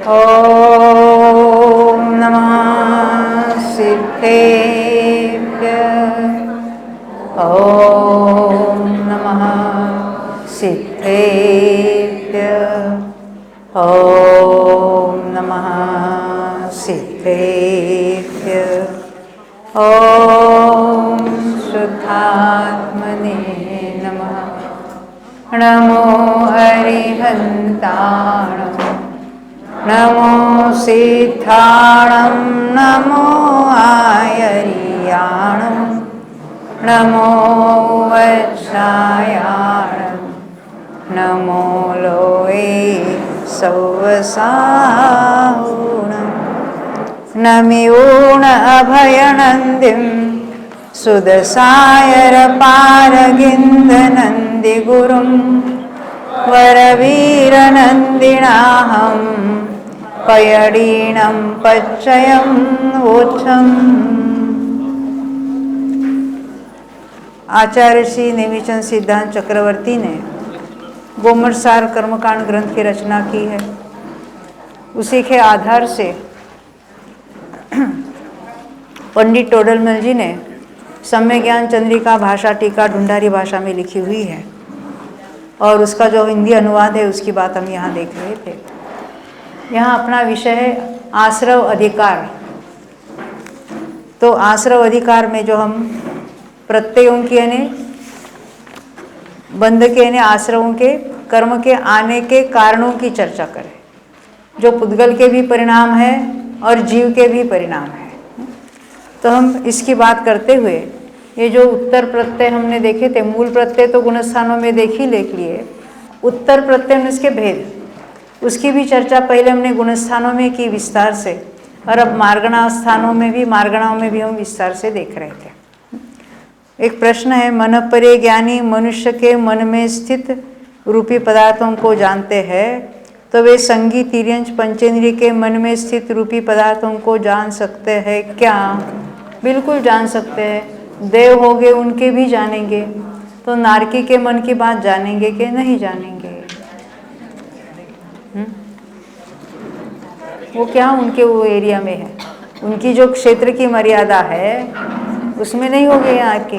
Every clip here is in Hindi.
ॐ नमः सिद्धेभ्यः। ॐ नमः सिद्धेभ्यः। ॐ नमः सिद्धेभ्यः। ॐ शुद्धात्मने नमः। नमो अरिहन्ताणं नमो सिद्धाणं नमो आयर्याणं नमो वत्सायाणं नमो लोये सौवसाहुणं नमिऊण अभयनन्दिं सुदसायरपारगिन्दनन्दिगुरुं वरवीरनन्दिनाहं पयडीनं पच्चयं वोच्छम्। आचार्य श्री नेमिचंद सिद्धांत चक्रवर्ती ने गोमटसार कर्मकांड ग्रंथ की रचना की है। उसी के आधार से पंडित टोडरमल जी ने सम्य ज्ञान चंद्रिका भाषा टीका ढूंढारी भाषा में लिखी हुई है और उसका जो हिंदी अनुवाद है उसकी बात हम यहाँ देख रहे थे। यहाँ अपना विषय है आश्रव अधिकार। तो आश्रव अधिकार में जो हम प्रत्ययों की यानी बंध के यानी आश्रवों के कर्म के आने के कारणों की चर्चा करें, जो पुद्गल के भी परिणाम है और जीव के भी परिणाम है। तो हम इसकी बात करते हुए ये जो उत्तर प्रत्यय हमने देखे थे, मूल प्रत्यय तो गुणस्थानों में देख लिए, उत्तर प्रत्यय में इसके भेद, उसकी भी चर्चा पहले हमने गुणस्थानों में की विस्तार से, और अब मार्गणाओं में भी हम विस्तार से देख रहे थे। एक प्रश्न है, मन परे ज्ञानी मनुष्य के मन में स्थित रूपी पदार्थों को जानते हैं, तो वे संगी तिर्यंच पंचेंद्रिय के मन में स्थित रूपी पदार्थों को जान सकते हैं क्या? बिल्कुल जान सकते हैं। देव हो गए उनके भी जानेंगे, तो नारकी के मन की बात जानेंगे कि नहीं जानेंगे? वो क्या उनके वो एरिया में है, उनकी जो क्षेत्र की मर्यादा है उसमें नहीं हो गए यहाँ की।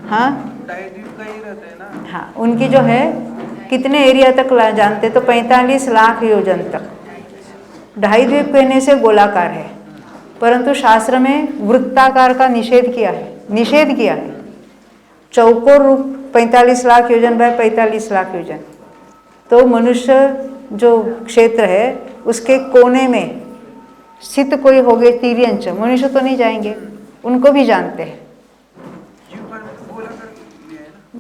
हाँ हाँ, उनकी जो है कितने एरिया तक जानते, तो 45 लाख योजन तक। ढाई द्वीप कहने से गोलाकार है, परंतु शास्त्र में वृत्ताकार का निषेध किया है। चौकोर रूप 45 लाख योजन बाय 45 लाख योजन। तो मनुष्य जो क्षेत्र है उसके कोने में स्थित कोई हो गए तिर्यंच, मनुष्य तो नहीं जाएंगे, उनको भी जानते हैं।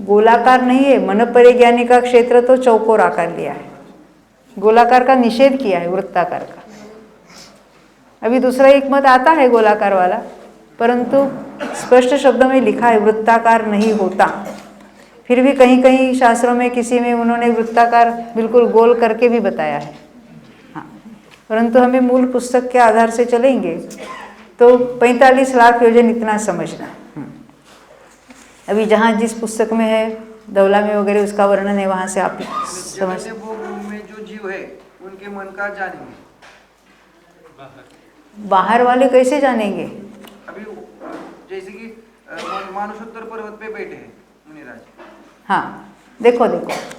गोलाकार नहीं है, मन परिज्ञानी का क्षेत्र तो चौकोर आकार लिया है, गोलाकार का निषेध किया है, वृत्ताकार का। अभी दूसरा एक मत आता है गोलाकार वाला, परंतु स्पष्ट शब्दों में लिखा है वृत्ताकार नहीं होता। फिर भी कहीं कहीं शास्त्रों में किसी में उन्होंने वृत्ताकार बिल्कुल गोल करके भी बताया है। हाँ, परंतु हमें मूल पुस्तक के आधार से चलेंगे तो 45 लाख योजन इतना समझना। अभी जहाँ जिस पुस्तक में है दौला में वगैरह उसका वर्णन है, वहाँ से आप समझ। में जो जीव है उनके मन का जानेंगे, बाहर वाले कैसे जानेंगे? अभी जैसे कि मानुषोत्तर पर्वत पे बैठे हैं मुनिराज। हाँ, देखो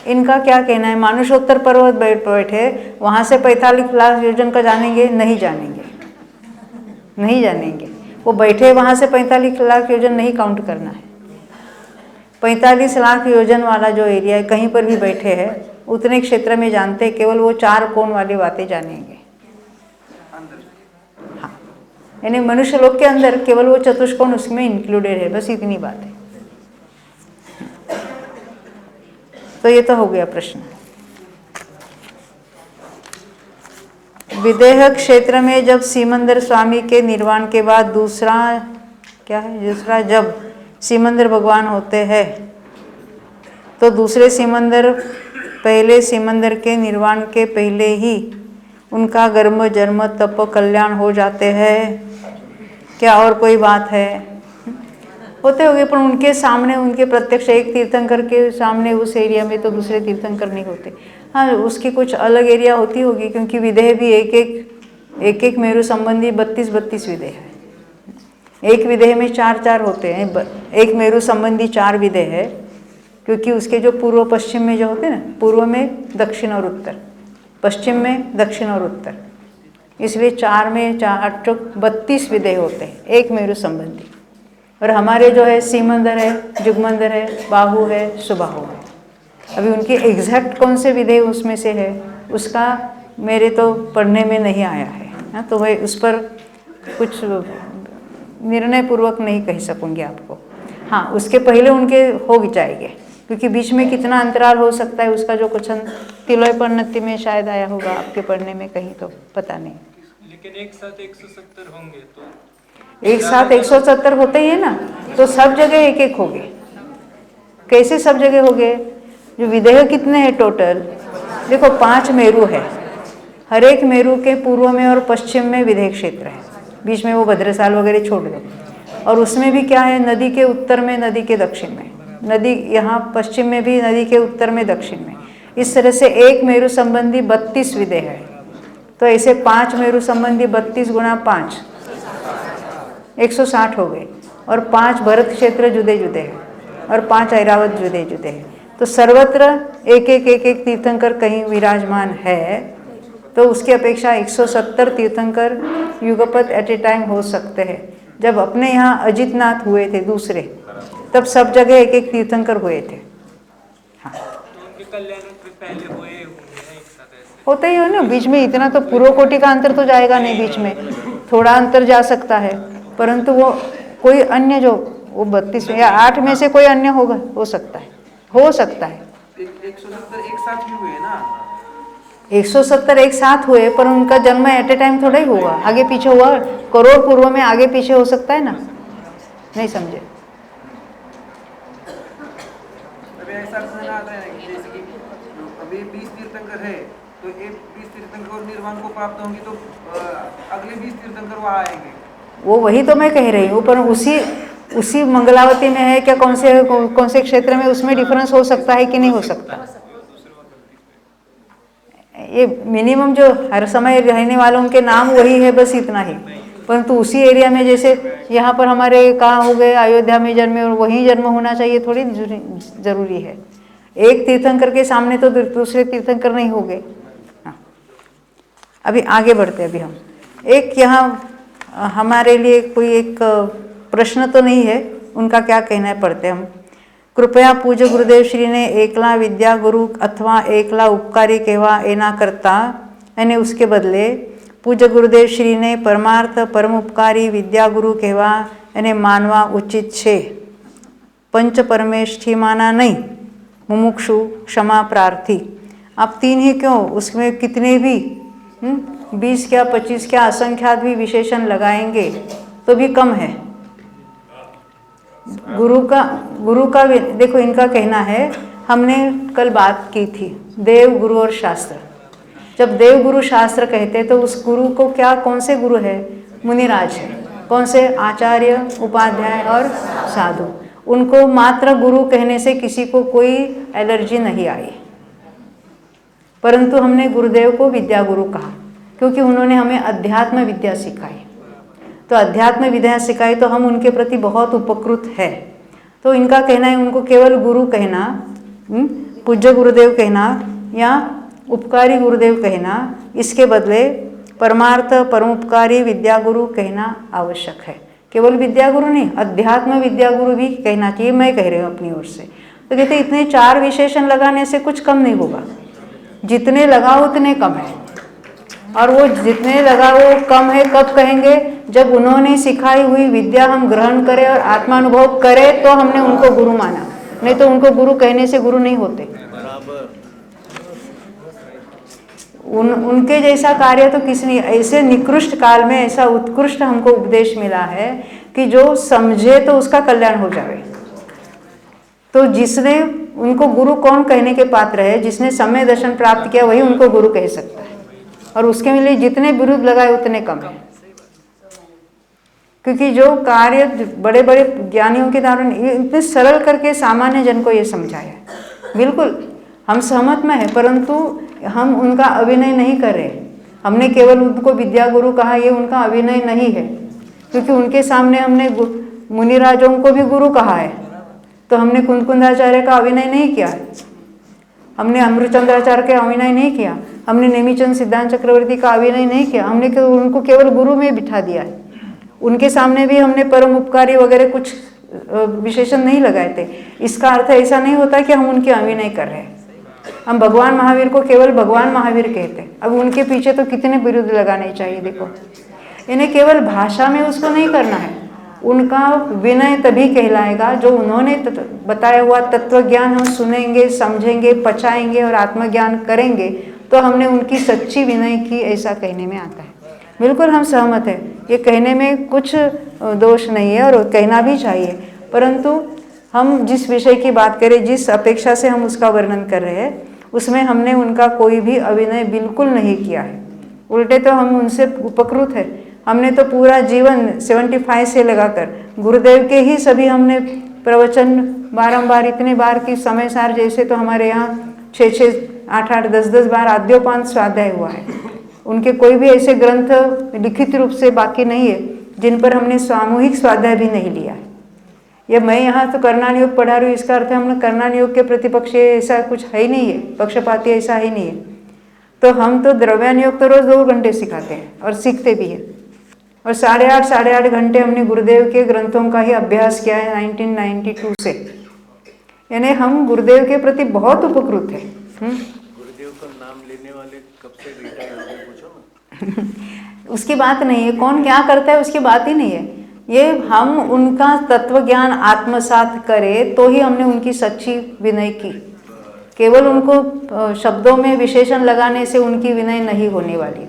इनका क्या कहना है, मानुषोत्तर पर्वत बैठे वहाँ से 45 लाख योजन का जानेंगे? नहीं जानेंगे। वो बैठे वहाँ से 45 लाख योजन नहीं काउंट करना है। 45 लाख योजन वाला जो एरिया है, कहीं पर भी बैठे हैं उतने क्षेत्र में जानते हैं, केवल वो 4 कोण वाली बातें जानेंगे। हाँ, यानी मनुष्य लोक के अंदर केवल वो चतुष्कोण उसमें इंक्लूडेड है, बस इतनी बात है। तो ये तो हो गया प्रश्न। विदेह क्षेत्र में जब सीमंदर स्वामी के निर्वाण के बाद दूसरा जब सीमंदर भगवान होते हैं, तो दूसरे सीमंदर पहले सीमंदर के निर्वाण के पहले ही उनका गर्म जन्म तप कल्याण हो जाते हैं क्या? और कोई बात है? होते होंगे, पर उनके सामने, उनके प्रत्यक्ष एक तीर्थंकर के सामने उस एरिया में तो दूसरे तीर्थंकर नहीं होते। हाँ, उसकी कुछ अलग एरिया होती होगी, क्योंकि विदेह भी एक एक मेरु संबंधी 32 विदेह है। एक विदेह में 4 होते हैं, एक मेरु संबंधी 4 विदेह है, क्योंकि उसके जो पूर्व पश्चिम में जो होते हैं ना, पूर्व में दक्षिण और उत्तर, पश्चिम में दक्षिण और उत्तर, इसलिए 4 में 4 32 विदेह होते हैं एक मेरु संबंधी। और हमारे जो है सीमंदर है, जुगमंदर है, बाहु है, सुबाहु है। अभी उनके एग्जैक्ट कौन से विदेह उसमें से है उसका मेरे तो पढ़ने में नहीं आया है, तो मैं उस पर कुछ निर्णय पूर्वक नहीं कह सकूँगी आपको। हाँ, उसके पहले उनके हो भी जाएंगे, क्योंकि बीच में कितना अंतराल हो सकता है उसका जो क्वेश्चन तिलय परिणति में शायद आया होगा आपके पढ़ने में कहीं, तो पता नहीं। लेकिन एक साथ 170 होंगे तो एक साथ 170 होते ही है ना, तो सब जगह एक एक हो गए। कैसे सब जगह हो गए? जो विदेह कितने हैं टोटल, देखो 5 मेरु है, हर एक मेरु के पूर्व में और पश्चिम में विदेह क्षेत्र है, बीच में वो भद्रसाल वगैरह छोड़ दो। और उसमें भी क्या है, नदी के उत्तर में, नदी के दक्षिण में, नदी यहाँ पश्चिम में भी, नदी के उत्तर में, दक्षिण में, इस तरह से एक मेरु संबंधी 32 विदेह है। तो ऐसे 5 मेरु संबंधी 32 गुणा 5 160 हो गए, और 5 भरत क्षेत्र जुदे जुदे हैं और 5 ऐरावत जुदे जुदे हैं। तो सर्वत्र एक एक तीर्थंकर कहीं विराजमान है, तो उसकी अपेक्षा 170 तीर्थंकर युगपत एट ए टाइम हो सकते हैं। जब अपने यहाँ अजितनाथ हुए थे दूसरे, तब सब जगह एक एक तीर्थंकर हुए थे। हाँ, तो उनके कल्याण में पहले हुए होंगे ना एक साथ ऐसे? होता ही हो ना, बीच में इतना तो पूर्व कोटि का अंतर तो जाएगा नहीं, बीच में थोड़ा अंतर जा सकता है, परंतु वो कोई अन्य जो वो 32 या 8 में से कोई अन्य होगा, हो सकता है, हो सकता है। 170 एक साथ ही हुए ना, 170 एक साथ हुए, पर उनका जन्म एट ए टाइम थोड़ा ही हुआ, आगे पीछे हुआ, करोड़ पूर्व में आगे पीछे हो सकता है ना, नहीं समझे? अभी ऐसा कहना आता है कि जैसे कि अभी 20 तीर्थंकर है, तो एक 20 तीर्थंकर और निर्वाण को प्राप्त होंगे, तो अगले 20 तीर्थंकर वहाँ आएंगे। वो वही तो मैं कह रही हूँ, पर उसी मंगलावती में है क्या, कौन से क्षेत्र में, उसमें डिफरेंस हो सकता है कि नहीं हो सकता? ये मिनिमम जो हर समय रहने वालों के नाम वही है, बस इतना ही। परंतु उसी एरिया में, जैसे यहाँ पर हमारे कहाँ हो गए, अयोध्या में जन्मे और वहीं जन्म होना चाहिए, थोड़ी जरूरी है। एक तीर्थंकर के सामने तो दूसरे तीर्थंकर नहीं हो गए। हाँ, अभी आगे बढ़ते अभी हम एक यहाँ हमारे लिए कोई एक प्रश्न तो नहीं है, उनका क्या कहना है पढ़ते हम। कृपया पूज्य गुरुदेव श्री ने एकला विद्या गुरु अथवा एकला उपकारी कहवा एना करता, यानी उसके बदले पूज्य गुरुदेव श्री ने परमार्थ परम उपकारी विद्या गुरु कहवा यानी मानवा उचित छे। पंच परमेष्ठी माना नहीं, मुमुक्षु क्षमा प्रार्थी। आप 3 ही क्यों, उसमें कितने भी 20 क्या 25 क्या असंख्यात भी विशेषण लगाएंगे तो भी कम है। गुरु का देखो, इनका कहना है, हमने कल बात की थी देव गुरु और शास्त्र। जब देव गुरु शास्त्र कहते तो उस गुरु को क्या, कौन से गुरु है? मुनिराज है। कौन से? आचार्य, उपाध्याय और साधु। उनको मात्र गुरु कहने से किसी को कोई एलर्जी नहीं आई, परंतु हमने गुरुदेव को विद्या गुरु कहा क्योंकि उन्होंने हमें अध्यात्म विद्या सिखाई। तो अध्यात्म विद्या सिखाई तो हम उनके प्रति बहुत उपकृत है। तो इनका कहना है, उनको केवल गुरु कहना, पूज्य गुरुदेव कहना या उपकारी गुरुदेव कहना, इसके बदले परमार्थ परोपकारी विद्या गुरु कहना आवश्यक है। केवल विद्या गुरु नहीं, अध्यात्म विद्या गुरु भी कहना चाहिए, मैं कह रही हूँ अपनी ओर से। तो कहते इतने 4 विशेषण लगाने से कुछ कम नहीं होगा, जितने लगाओ उतने कम है। और वो जितने लगा वो कम है कब कहेंगे? जब उन्होंने सिखाई हुई विद्या हम ग्रहण करें और आत्मानुभव करें तो हमने उनको गुरु माना, नहीं तो उनको गुरु कहने से गुरु नहीं होते। उनके जैसा कार्य तो किसी नहीं। ऐसे निकृष्ट काल में ऐसा उत्कृष्ट हमको उपदेश मिला है कि जो समझे तो उसका कल्याण हो जाए। तो जिसने उनको गुरु कौन कहने के पात्र है? जिसने समय दर्शन प्राप्त किया वही उनको गुरु कह सकता है, और उसके लिए जितने विरुद्ध लगाए उतने कम है। क्योंकि जो कार्य बड़े बड़े ज्ञानियों के द्वारा इतने सरल करके सामान्य जन को ये समझाया, बिल्कुल हम सहमत में है, परंतु हम उनका अभिनय नहीं कर रहे। हमने केवल उनको विद्या गुरु कहा, ये उनका अभिनय नहीं है, क्योंकि उनके सामने हमने मुनिराजों को भी गुरु कहा है। तो हमने कुंदकुंदाचार्य का अभिनय नहीं किया, हमने अमृतचंद्राचार्य का अभिनय नहीं किया, हमने नेमिचंद सिद्धांत चक्रवर्ती का अभिनय नहीं किया, हमने उनको केवल गुरु में बिठा दिया है। उनके सामने भी हमने परम उपकारी वगैरह कुछ विशेषण नहीं लगाए थे। इसका अर्थ ऐसा नहीं होता कि हम उनके अभिनय कर रहे हैं। हम भगवान महावीर को केवल भगवान महावीर कहते हैं। अब उनके पीछे तो कितने विरुद्ध लगाने चाहिए। देखो, इन्हें केवल भाषा में उसको नहीं करना है। उनका विनय तभी कहलाएगा जो उन्होंने बताया हुआ तत्व ज्ञान हम सुनेंगे, समझेंगे, पचाएंगे और आत्मज्ञान करेंगे, तो हमने उनकी सच्ची विनय की, ऐसा कहने में आता है। बिल्कुल हम सहमत हैं, ये कहने में कुछ दोष नहीं है और कहना भी चाहिए, परंतु हम जिस विषय की बात करें, जिस अपेक्षा से हम उसका वर्णन कर रहे हैं, उसमें हमने उनका कोई भी अभिनय बिल्कुल नहीं किया है। उल्टे तो हम उनसे उपकृत है। हमने तो पूरा जीवन 75 से लगाकर गुरुदेव के ही सभी हमने प्रवचन बारंबार इतने बार की समय सार, जैसे तो हमारे यहाँ 6-6, 8-8, 10-10 बार आद्योपांत स्वाध्याय हुआ है। उनके कोई भी ऐसे ग्रंथ लिखित रूप से बाकी नहीं है जिन पर हमने सामूहिक स्वाध्याय भी नहीं लिया है। ये मैं यहाँ तो कर्णान योग पढ़ा रही हूँ, इसका अर्थ है हमने कर्णान योग के प्रतिपक्ष ऐसा कुछ है ही नहीं है, पक्षपाती ऐसा ही नहीं है। तो हम तो द्रव्यान योग तो रोज 2 घंटे सिखाते हैं और सीखते भी हैं, और 8.5 घंटे हमने गुरुदेव के ग्रंथों का ही अभ्यास किया है 1992 से। यानी हम गुरुदेव के प्रति बहुत उपकृत हैं। गुरुदेव का नाम लेने वाले कब से रिटायर हो गए, पूछो ना। उसकी बात नहीं है, कौन क्या करता है उसकी बात ही नहीं है। ये हम उनका तत्व ज्ञान आत्मसात करें तो ही हमने उनकी सच्ची विनय की। केवल उनको शब्दों में विशेषण लगाने से उनकी विनय नहीं होने वाली।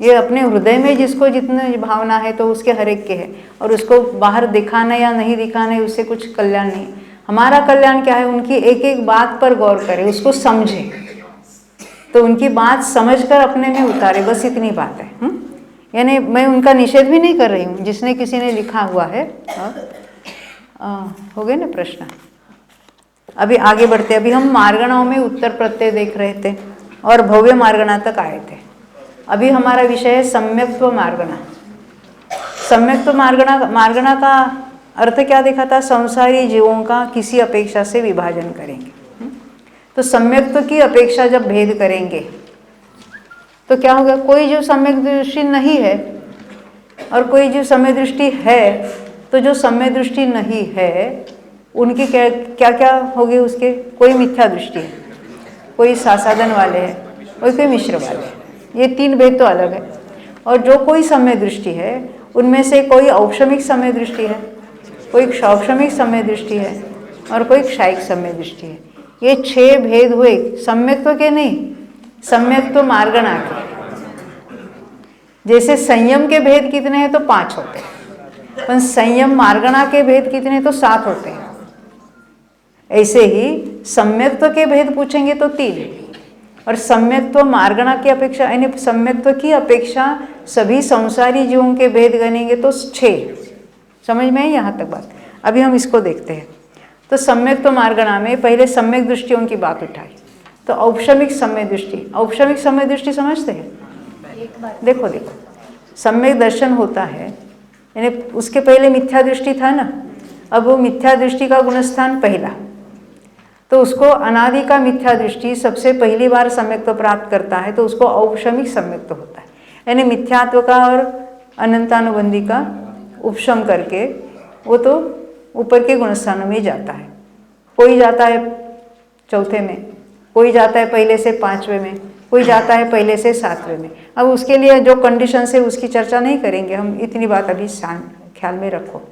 ये अपने हृदय में जिसको जितनी भावना है तो उसके हर एक के है, और उसको बाहर दिखाना या नहीं दिखाना है उससे कुछ कल्याण नहीं। हमारा कल्याण क्या है, उनकी एक एक बात पर गौर करें, उसको समझें, तो उनकी बात समझकर अपने में उतारे, बस इतनी बात है। यानी मैं उनका निषेध भी नहीं कर रही हूँ, जिसने किसी ने लिखा हुआ है। हो गए ना प्रश्न। अभी आगे बढ़ते, अभी हम मार्गणाओं में उत्तर प्रत्यय देख रहे थे और भव्य मार्गणा तक आए थे। अभी हमारा विषय है सम्यक्त्व मार्गणा। सम्यक्त्व मार्गणा का अर्थ क्या देखा था, संसारी जीवों का किसी अपेक्षा से विभाजन करेंगे। तो सम्यक्त्व की अपेक्षा जब भेद करेंगे तो क्या होगा, कोई जो सम्यक दृष्टि नहीं है और कोई जो सम्य दृष्टि है, तो जो सम्य दृष्टि नहीं है उनकी क्या क्या क्या होगी, उसके कोई मिथ्या दृष्टि है, कोई सासाधन वाले हैं, कोई मिश्र वाले हैं। ये 3 भेद तो अलग है। और जो कोई सम्य दृष्टि है उनमें से कोई औपशमिक सम्य दृष्टि है, कोई क्षौपशमिक सम्य दृष्टि है और कोई क्षायिक सम्य दृष्टि है। ये 6 भेद हुए सम्यक्त्व के, नहीं सम्यक्त्व मार्गणा के। जैसे संयम के भेद कितने हैं तो 5 होते हैं, पर संयम मार्गणा के भेद कितने तो 7 होते हैं। ऐसे ही सम्यक्त्व के भेद पूछेंगे तो 3, और सम्यक्त्व मार्गणा की अपेक्षा यानी सम्यक्त्व की अपेक्षा सभी संसारी जीवों के भेद गनेंगे तो 6। समझ में है यहाँ तक बात। अभी हम इसको देखते हैं। तो सम्यक्त्व मार्गणा में पहले सम्यक दृष्टियों की बात उठाई, तो औपशमिक सम्य दृष्टि। औपशमिक सम्य दृष्टि समझते हैं? देखो सम्यक दर्शन होता है, यानी उसके पहले मिथ्या दृष्टि था ना, अब वो मिथ्या दृष्टि का गुणस्थान पहला, तो उसको अनादि का मिथ्या दृष्टि सबसे पहली बार सम्यक्त्व प्राप्त करता है, तो उसको औपशमिक सम्यक्त्व होता है। यानी मिथ्यात्व का और अनंतानुबंधी का उपशम करके वो तो ऊपर के गुणस्थानों में जाता है। कोई जाता है चौथे में, कोई जाता है पहले से 5वें में, कोई जाता है पहले से 7वें में। अब उसके लिए जो कंडीशन है उसकी चर्चा नहीं करेंगे हम, इतनी बात अभी ख्याल में रखो।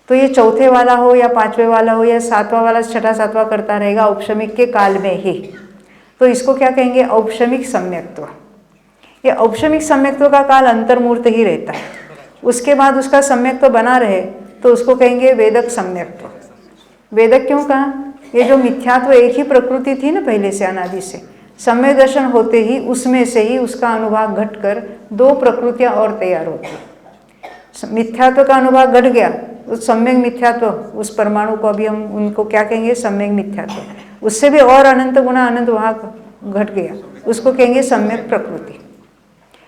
तो ये चौथे वाला हो या 5वें वाला हो या 7वां वाला 6ठा 7वां करता रहेगा औपशमिक के काल में ही, तो इसको क्या कहेंगे, औपशमिक सम्यक्त्व। ये औपशमिक सम्यक्त्व का काल अंतर्मूर्त ही रहता है, उसके बाद उसका सम्यक्त्व बना रहे तो उसको कहेंगे वेदक सम्यक्त्व। वेदक क्यों कहा, ये जो मिथ्यात्व एक ही प्रकृति थी ना पहले से अनादि से, सम्यक दर्शन होते ही उसमें से ही उसका अनुभाग घटकर 2 प्रकृतियां और तैयार होती। मिथ्यात्व का अनुभाग घट गया, उस सम्यक मिथ्यात्व, उस परमाणु को अभी हम उनको क्या कहेंगे, सम्यक मिथ्यात्व। उससे भी और अनंत गुना अनंत वहाँ घट गया, उसको कहेंगे सम्यक प्रकृति।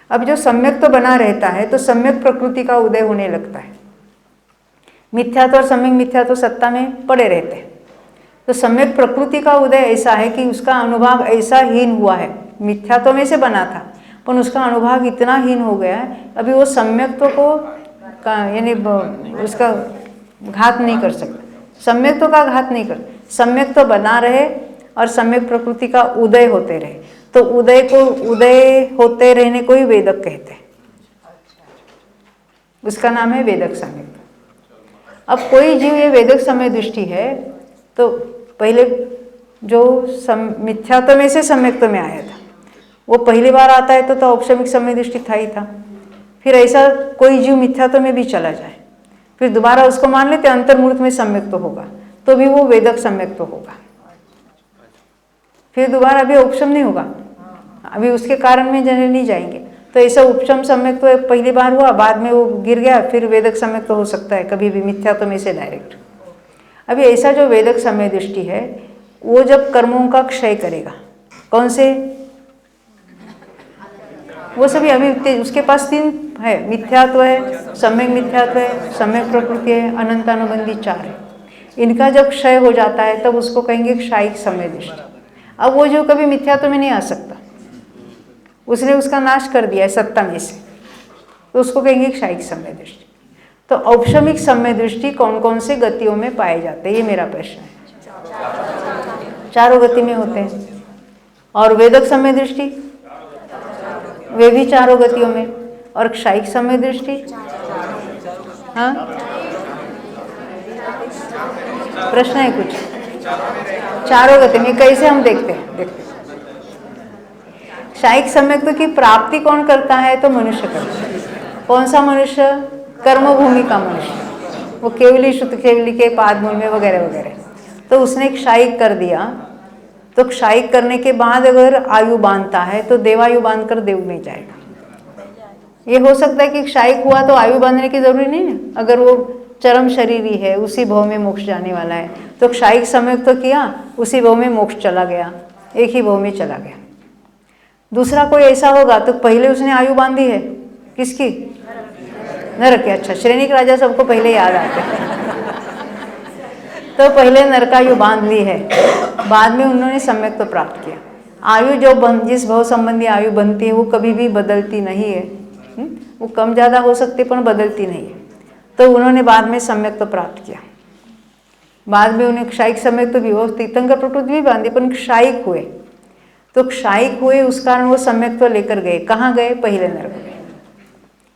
अब जो सम्यक तो बना रहता है तो सम्यक प्रकृति का उदय होने लगता है। मिथ्यात्व और सम्यक मिथ्यात्व सत्ता में पड़े रहते हैं, तो सम्यक प्रकृति का उदय ऐसा है कि उसका अनुभाग ऐसा हीन हुआ है, मिथ्यात्व में से बना था पर उसका अनुभाग इतना हीन हो गया है, अभी वो सम्यक्त्व को यानी उसका घात नहीं कर सकता, सम्यक्त्व का घात नहीं कर, सम्यक्त्व बना रहे और सम्यक प्रकृति का उदय होते रहे, तो उदय को उदय होते रहने को ही वेदक कहते हैं, उसका नाम है वेदक सम्यक। अब कोई जीव ये वेदक समय दृष्टि है तो पहले जो मिथ्यात्व में से सम्यक्त्व में आया था वो पहली बार आता है तो औपशमिक समय दृष्टि था ही था। फिर ऐसा कोई जीव मिथ्यात्व में भी चला जाए फिर दोबारा उसको मान लेते अंतर्मूर्त में सम्यक्त्व होगा तो भी वो वेदक सम्यक्त्व होगा, फिर दोबारा अभी उपशम नहीं होगा, अभी उसके कारण में जने नहीं जाएंगे। तो ऐसा उपशम सम्यक्त्व तो पहली बार हुआ, बाद में वो गिर गया, फिर वेदक सम्यक्त्व तो हो सकता है कभी भी मिथ्यात्व में से डायरेक्ट। अभी ऐसा जो वेदक समय दृष्टि है वो जब कर्मों का क्षय करेगा, कौन से, वो सभी अभी उसके पास तीन है, मिथ्यात्व है, सम्यक मिथ्यात्व है, सम्यक प्रकृति है, अनंतानुबंधी चार है। इनका जब क्षय हो जाता है तब उसको कहेंगे क्षायिक समय दृष्टि। अब वो जो कभी मिथ्यात्व में नहीं आ सकता, उसने उसका नाश कर दिया है सत्ता में से, तो उसको कहेंगे क्षायिक समय दृष्टि। तो औपशमिक समय दृष्टि कौन कौन से गतियों में पाए जाते हैं, ये मेरा प्रश्न है। चारों गति में होते हैं। और वेदक समय दृष्टि वे भी चारों गतियों में, और क्षायिक समय दृष्टि, हाँ प्रश्न है कुछ, चारों गति में कैसे हम देखते हैं। क्षायिक सम्यक्त्व की प्राप्ति कौन करता है, तो मनुष्य करता है। कौन सा मनुष्य, कर्मभूमि का मनुष्य, वो केवली शुद्ध केवली के पादमूल में वगैरह वगैरह, तो उसने क्षायिक कर दिया। तो क्षायिक करने के बाद अगर आयु बांधता है तो देवायु बांध कर देव में जाएगा। ये हो सकता है कि क्षायिक हुआ तो आयु बांधने की जरूरी नहीं है, अगर वो चरम शरीरी है, उसी भव में मोक्ष जाने वाला है, तो क्षायिक सम्यक तो किया, उसी भव में मोक्ष चला गया, एक ही भव में चला गया। दूसरा कोई ऐसा होगा तो पहले उसने आयु बांधी है, किसकी, नरक की। अच्छा, श्रेणी के राजा सबको पहले याद आते हैं तो पहले नरकायु बांध ली है, बाद में उन्होंने सम्यक तो प्राप्त किया। आयु जो जिस भव संबंधी आयु बनती है वो कभी भी बदलती नहीं है, वो कम ज़्यादा हो सकती पर बदलती नहीं है। तो उन्होंने बाद में सम्यक तो प्राप्त किया, बाद में उन्हें क्षायिक सम्यक तो भी, वो तीर्थंकर प्रकृति भी बांधी पर क्षायिक हुए, तो क्षायिक हुए उस कारण वो सम्यक तो लेकर गए, कहाँ गए, पहले नरक में,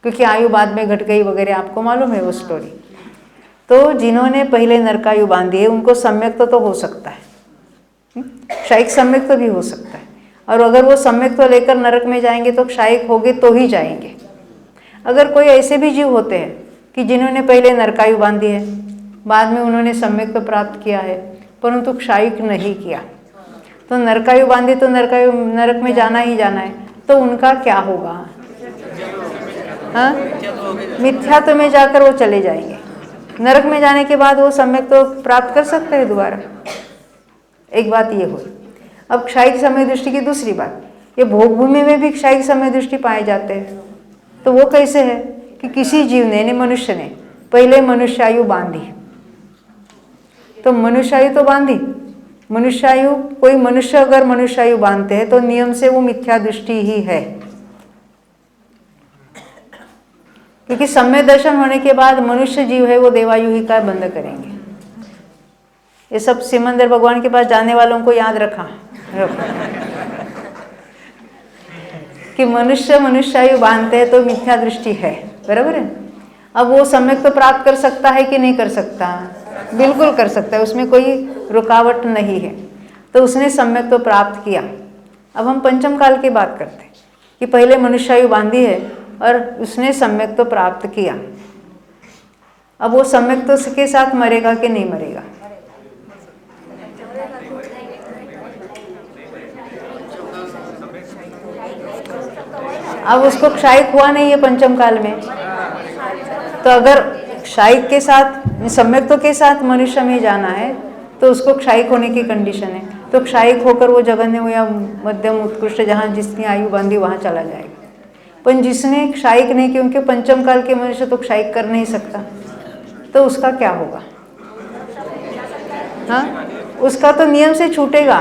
क्योंकि आयु बाद में घट गई वगैरह, आपको मालूम है वो स्टोरी। तो जिन्होंने पहले नरकायु बांधी है उनको सम्यक तो हो सकता है, क्षायिक सम्यक तो भी हो सकता है। और अगर वो सम्यक तो लेकर नरक में जाएंगे तो क्षायिक होगे तो ही जाएंगे। अगर कोई ऐसे भी जीव होते हैं कि जिन्होंने पहले नरकायु बांधी है, बाद में उन्होंने सम्यक तो प्राप्त किया है परंतु क्षायिक नहीं किया, तो नरकायु बांधी तो नरकायु नरक में जाना ही जाना है, तो उनका क्या होगा, हाँ, मिथ्यात्व में जाकर वो चले जाएंगे। नरक में जाने के बाद वो सम्यक तो प्राप्त कर सकते हैं दोबारा। एक बात ये हुई। अब क्षायिक समय दृष्टि की दूसरी बात, ये भोगभूमि में भी क्षायिक समय दृष्टि पाए जाते हैं। तो वो कैसे है कि किसी जीव ने, यानी मनुष्य ने पहले मनुष्यायु बांधी, तो मनुष्यायु तो बांधी, मनुष्यायु, कोई मनुष्य अगर मनुष्यायु बांधते हैं तो नियम से वो मिथ्या दृष्टि ही है, क्योंकि सम्यक दर्शन होने के बाद मनुष्य जीव है वो देवायु ही का बंद करेंगे। ये सब सिमंदर भगवान के पास जाने वालों को याद रखा कि मनुष्य मनुष्यायु बांधते हैं तो मिथ्या दृष्टि है, बराबर है। अब वो सम्यक तो प्राप्त कर सकता है कि नहीं कर सकता, बिल्कुल कर सकता है, उसमें कोई रुकावट नहीं है। तो उसने सम्यक तो प्राप्त किया। अब हम पंचम काल की बात करते हैं कि पहले मनुष्यायु बांधी है और उसने सम्यक तो प्राप्त किया। अब वो सम्यक तो के साथ मरेगा कि नहीं मरेगा, अब उसको क्षायिक हुआ नहीं है पंचम काल में, तो अगर क्षायिक के साथ सम्यक तो के साथ मनुष्य में जाना है तो उसको क्षायिक होने की कंडीशन है। तो क्षायिक होकर वो जघन्य हो या मध्यम उत्कृष्ट जहाँ जिसकी आयु बांधी वहाँ चला जाएगा। पर जिसने क्षायिक नहीं, क्योंकि पंचम काल के मनुष्य तो क्षायिक कर नहीं सकता, तो उसका क्या होगा? हाँ, उसका तो नियम से छूटेगा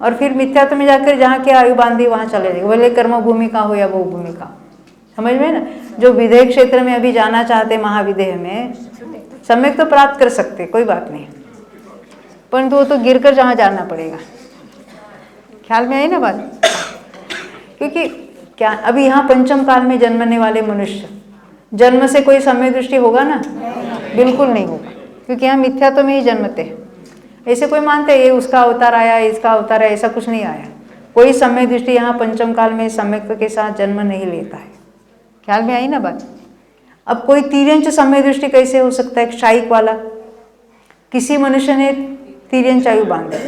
और फिर मिथ्यात्व में जाकर जहाँ की आयु बांधी वहाँ चले जाएगा, भले कर्म भूमिका हो या भोग भूमिका। समझ में ना? जो विदेह क्षेत्र में अभी जाना चाहते महाविदेह में सम्यक तो प्राप्त कर सकते, कोई बात नहीं, परंतु वो तो गिर कर जहाँ जाना पड़ेगा। ख्याल में आई ना बात? क्योंकि क्या अभी यहाँ पंचम काल में जन्मने वाले मनुष्य जन्म से कोई सम्यक दृष्टि होगा ना? बिल्कुल नहीं होगा, क्योंकि यहाँ मिथ्यात्व में ही जन्मते हैं। ऐसे कोई मानते हैं ये उसका अवतार आया, इसका अवतार आया, ऐसा कुछ नहीं आया। कोई सम्यक दृष्टि यहाँ पंचम काल में सम्यक के साथ जन्म नहीं लेता है। ख्याल में आई ना बात? अब कोई तिर्यंच सम्यक दृष्टि कैसे हो सकता है? क्षायिक वाला, किसी मनुष्य ने तिर्यंच आयु बांधा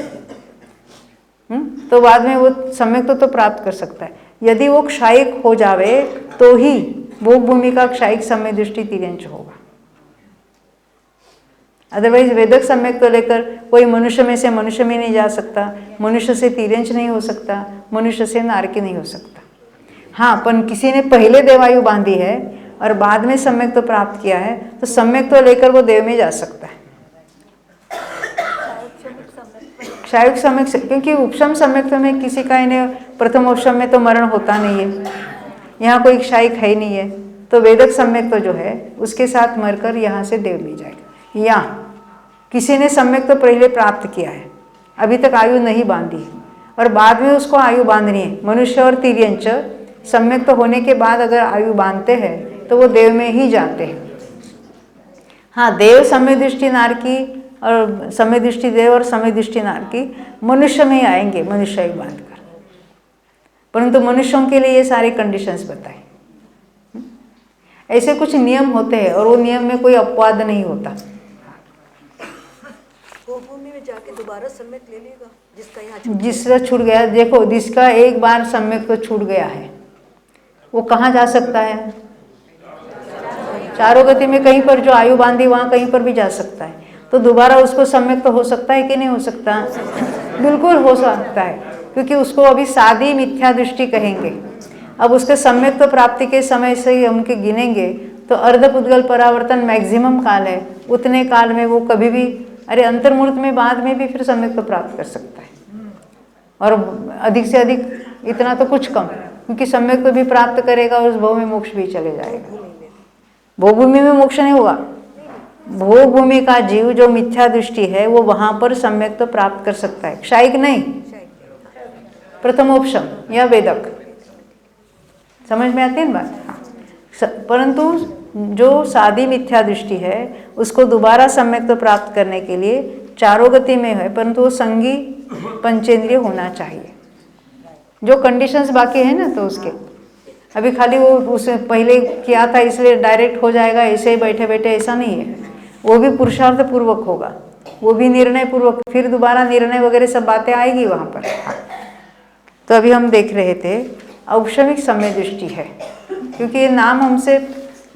तो बाद में वो सम्यक तो प्राप्त कर सकता है। यदि वो क्षायिक हो जावे तो ही भोग भूमि का क्षायिक सम्यक दृष्टि तिर्यंच होगा। अदरवाइज वेदक सम्यक तो लेकर कोई मनुष्य में से मनुष्य में नहीं जा सकता, मनुष्य से तिर्यंच नहीं हो सकता, मनुष्य से नारकी नहीं हो सकता। हाँ, पर किसी ने पहले देवायु बांधी है और बाद में सम्यक तो प्राप्त किया है, तो सम्यक तो लेकर वो देव में जा सकता है। क्षायिक सम्यक से, क्योंकि उपशम सम्यक में किसी का इन्हें प्रथम उपशम में तो मरण होता नहीं है, यहाँ कोई क्षायिक है ही नहीं है, तो वेदक सम्यक तो जो है उसके साथ मरकर यहाँ से देव में जाएगा। या किसी ने सम्यक तो पहले प्राप्त किया है, अभी तक आयु नहीं बांधी और बाद में उसको आयु बांधनी है। मनुष्य और तिर्यंच सम्यक तो होने के बाद अगर आयु बांधते हैं तो वो देव में ही जाते हैं। हाँ, देव सम्यक दृष्टि नारकी और सम्यक दृष्टि देव और सम्यक दृष्टि नारकी मनुष्य में ही आएंगे, मनुष्य आयु बांधकर। परंतु मनुष्यों के लिए ये सारे कंडीशंस बताए। ऐसे कुछ नियम होते हैं और वो नियम में कोई अपवाद नहीं होता। भूमि में जाके दोबारा सम्यक ले लेगा जिसका छूट गया। देखो, जिसका एक बार सम्यक तो छूट गया है वो कहाँ जा सकता है? चारों गति में कहीं पर जो आयु बांधी वहाँ कहीं पर भी जा सकता है। तो दोबारा उसको सम्यक तो हो सकता है कि नहीं हो सकता? बिल्कुल हो सकता है, क्योंकि उसको अभी सादी मिथ्या दृष्टि कहेंगे। अब उसके सम्यक तो प्राप्ति के समय से ही उनके गिनेंगे तो अर्धपुद्गल परावर्तन मैक्सिमम काल है, उतने काल में वो कभी भी अंतर्मूर्त में बाद में भी फिर सम्यक तो प्राप्त कर सकता है। और अधिक से अधिक इतना तो कुछ कम, क्योंकि सम्यक तो भी प्राप्त करेगा और उस भव में मोक्ष भी चले जाएगा। भोग भूमि में मोक्ष नहीं होगा। भोग भूमि का जीव जो मिथ्या दृष्टि है वो वहां पर सम्यक तो प्राप्त कर सकता है, क्षायिक नहीं, प्रथमोपशम या वेदक। समझ में आती है ना बात? हाँ। परंतु जो सादी मिथ्या दृष्टि है उसको दोबारा सम्यक तो प्राप्त करने के लिए चारों गति में है, परंतु वो संगी पंचेंद्रिय होना चाहिए। जो कंडीशंस बाकी है ना, तो उसके अभी खाली वो उसे पहले किया था इसलिए डायरेक्ट हो जाएगा, ऐसे ही बैठे बैठे ऐसा नहीं है। वो भी पुरुषार्थ पूर्वक होगा, वो भी निर्णय पूर्वक, फिर दोबारा निर्णय वगैरह सब बातें आएगी वहाँ पर। तो अभी हम देख रहे थे औपशमिक सम्यक दृष्टि है, क्योंकि ये नाम हमसे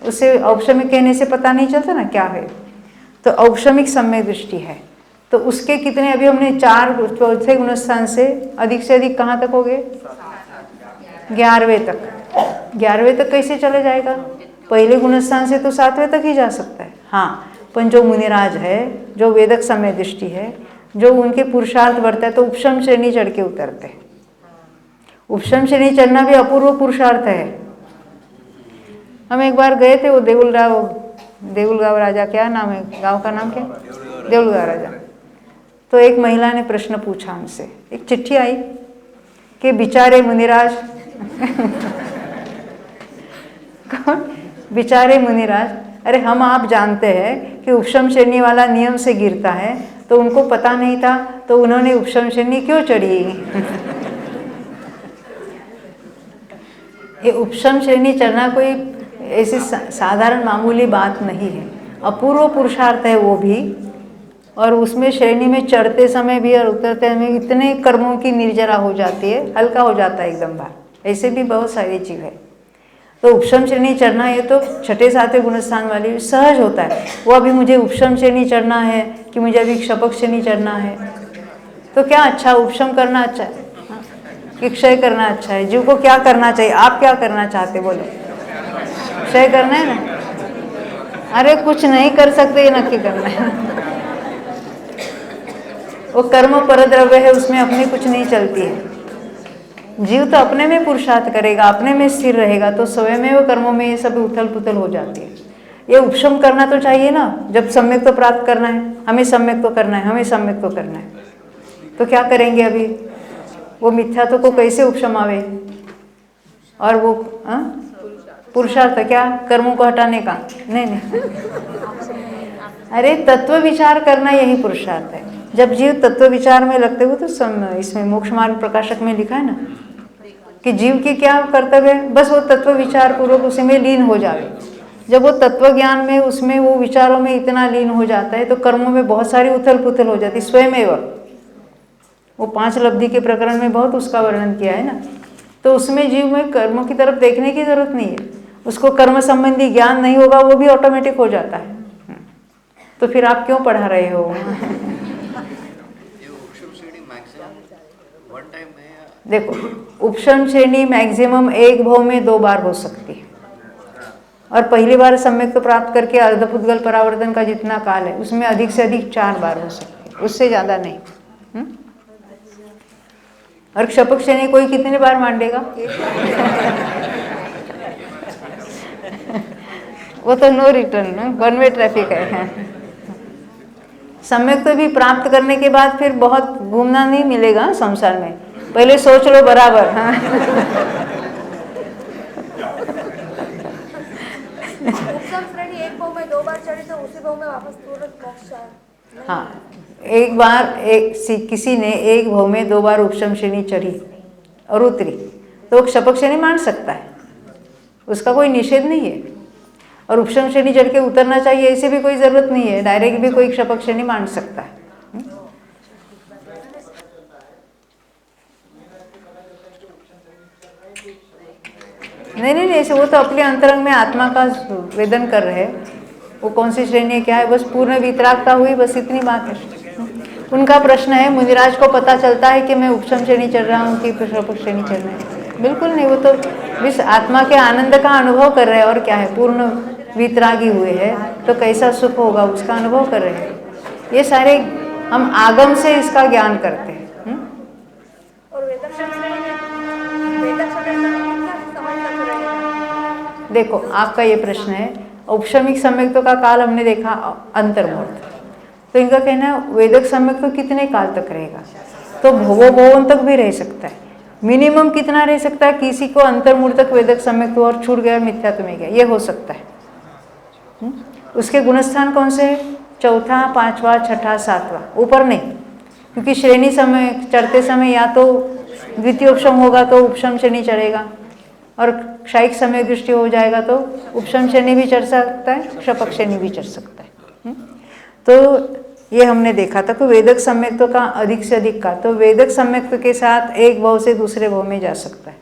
उसे औपशमिक कहने से पता नहीं चलता ना क्या है। तो औपशमिक सम्यक दृष्टि है, तो उसके कितने अभी हमने 4 चौथे गुणस्थान से अधिक कहाँ तक हो गए? 11वें तक। 11वें तक कैसे चले जाएगा? पहले गुणस्थान से तो 7वें तक ही जा सकता है। हाँ, पर जो मुनिराज है, जो वेदक सम्य दृष्टि है, जो उनके पुरुषार्थ बढ़ता है तो उपशम श्रेणी चढ़ के उतरते हैं। उपशम श्रेणी चढ़ना भी अपूर्व पुरुषार्थ है। हम एक बार गए थे, वो देउलगांव राजा, क्या नाम है गांव का नाम क्या? देउलगांव राजा। तो एक महिला ने प्रश्न पूछा हमसे, एक चिट्ठी आई कि बेचारे मुनिराज कौन? बेचारे मुनिराज, अरे हम आप जानते हैं कि उपशम श्रेणी वाला नियम से गिरता है, तो उनको पता नहीं था तो उन्होंने उपशम श्रेणी क्यों चढ़ी? ये उपशम श्रेणी चढ़ना कोई ऐसी साधारण मामूली बात नहीं है, अपूर्व पुरुषार्थ है वो भी। और उसमें श्रेणी में चढ़ते समय भी और उतरते समय इतने कर्मों की निर्जरा हो जाती है, हल्का हो जाता है एकदम भार। ऐसे भी बहुत सारी चीज़ है। तो उपशम श्रेणी चढ़ना ये तो 6ठे 7वें गुणस्थान वाली सहज होता है। वो अभी मुझे उपशम श्रेणी चढ़ना है कि मुझे अभी क्षपक श्रेणी चढ़ना है, तो क्या अच्छा, उपशम करना अच्छा है कि क्षय करना अच्छा है? जीव को क्या करना चाहिए? आप क्या करना चाहते बोलो? क्षय करना है ना? अरे कुछ नहीं कर सकते, ये नक्की करना है। वो कर्म परद्रव्य है, उसमें अपनी कुछ नहीं चलती है। जीव तो अपने में पुरुषार्थ करेगा, अपने में स्थिर रहेगा, तो स्वयं में वो कर्मों में ये सब उथल पुथल हो जाती है। ये उपशम करना तो चाहिए ना, जब सम्यक तो प्राप्त करना है, हमें सम्यक तो करना है, हमें सम्यक तो करना है, तो क्या करेंगे अभी? वो मिथ्यात्व को कैसे उपशम आवे? और वो पुरुषार्थ क्या कर्मों को हटाने का? नहीं नहीं, अरे तत्व विचार करना यही पुरुषार्थ है। जब जीव तत्व विचार में लगते हो तो इसमें मोक्ष मार्ग प्रकाशक में लिखा है ना कि जीव की क्या कर्तव्य है, बस वो तत्व विचार पूर्वक उसी में लीन हो जाए। जब वो तत्व ज्ञान में, उसमें वो विचारों में इतना लीन हो जाता है तो कर्मों में बहुत सारी उथल पुथल हो जाती स्वयं। वो 5 लब्धि के प्रकरण में बहुत उसका वर्णन किया है ना। तो उसमें जीव में कर्मों की तरफ देखने की जरूरत नहीं है, उसको कर्म संबंधी ज्ञान नहीं होगा, वो भी ऑटोमेटिक हो जाता है। तो फिर आप क्यों पढ़ा रहे हो? देखो, उपशम श्रेणी मैक्सिमम एक भव में 2 बार हो सकती है, और पहली बार सम्यक तो प्राप्त करके अर्धपुद्गल परावर्तन का जितना काल है उसमें अधिक से अधिक 4 बार हो सकती है, उससे ज्यादा नहीं। और क्षपक श्रेणी कोई कितने बार मांडेगा? वो तो no return, one way traffic है। सम्यक तो भी प्राप्त करने के बाद फिर बहुत घूमना नहीं मिलेगा संसार में, पहले सोच लो बराबर। हाँ उपशम श्रेणी एक भाव में 2 बार चढ़ी तो उसी भाव में वापस तुरंत मोक्ष आया। हाँ, एक बार किसी ने एक भाव में 2 बार उपशम श्रेणी चढ़ी और उतरी तो क्षपक श्रेणी मान सकता है, उसका कोई निषेध नहीं है। और उपशम श्रेणी चढ़ के उतरना चाहिए ऐसी भी कोई जरूरत नहीं है, डायरेक्ट भी कोई क्षपक श्रेणी मान सकता है। नहीं नहीं, ऐसे वो तो अपने अंतरंग में आत्मा का वेदन कर रहे हैं, वो कौन सी श्रेणी क्या है, बस पूर्ण वितरागता हुई, बस इतनी बात है। उनका प्रश्न है मुनिराज को पता चलता है कि मैं उपशम श्रेणी चढ़ रहा हूँ कि क्षपक श्रेणी चढ़ रहा है? बिल्कुल नहीं, वो तो बस आत्मा के आनंद का अनुभव कर रहे हैं, और क्या है, पूर्ण वितरागी हुए हैं तो कैसा सुख होगा उसका अनुभव कर रहे हैं। ये सारे हम आगम से इसका ज्ञान करते हैं। और वेदक समय देखो, आपका ये प्रश्न है, औपशमिक सम्यक्तों का काल हमने देखा अंतर्मुहूर्त, तो इनका कहना है वेदक सम्यक तो कितने काल तक रहेगा? तो भवोन तक भी रह सकता है। मिनिमम कितना रह सकता है? किसी को अंतर्मुहूर्त तक वेदक सम्यक और छूट गया, मिथ्यात्व में गया, ये हो सकता है। उसके गुणस्थान कौन से है? 4, 5, 6, 7, ऊपर नहीं, क्योंकि श्रेणी समय चढ़ते समय या तो द्वितीय उपशम होगा तो उपशम श्रेणी चढ़ेगा, और क्षयिक समय दृष्टि हो जाएगा तो उपशम श्रेणी भी चढ़ सकता है, क्षपक श्रेणी भी चढ़ सकता है। तो ये हमने देखा था कि वेदक सम्यक्तों का अधिक से अधिक का, तो वेदक सम्यक्तों के साथ एक भाव से दूसरे भाव में जा सकता है।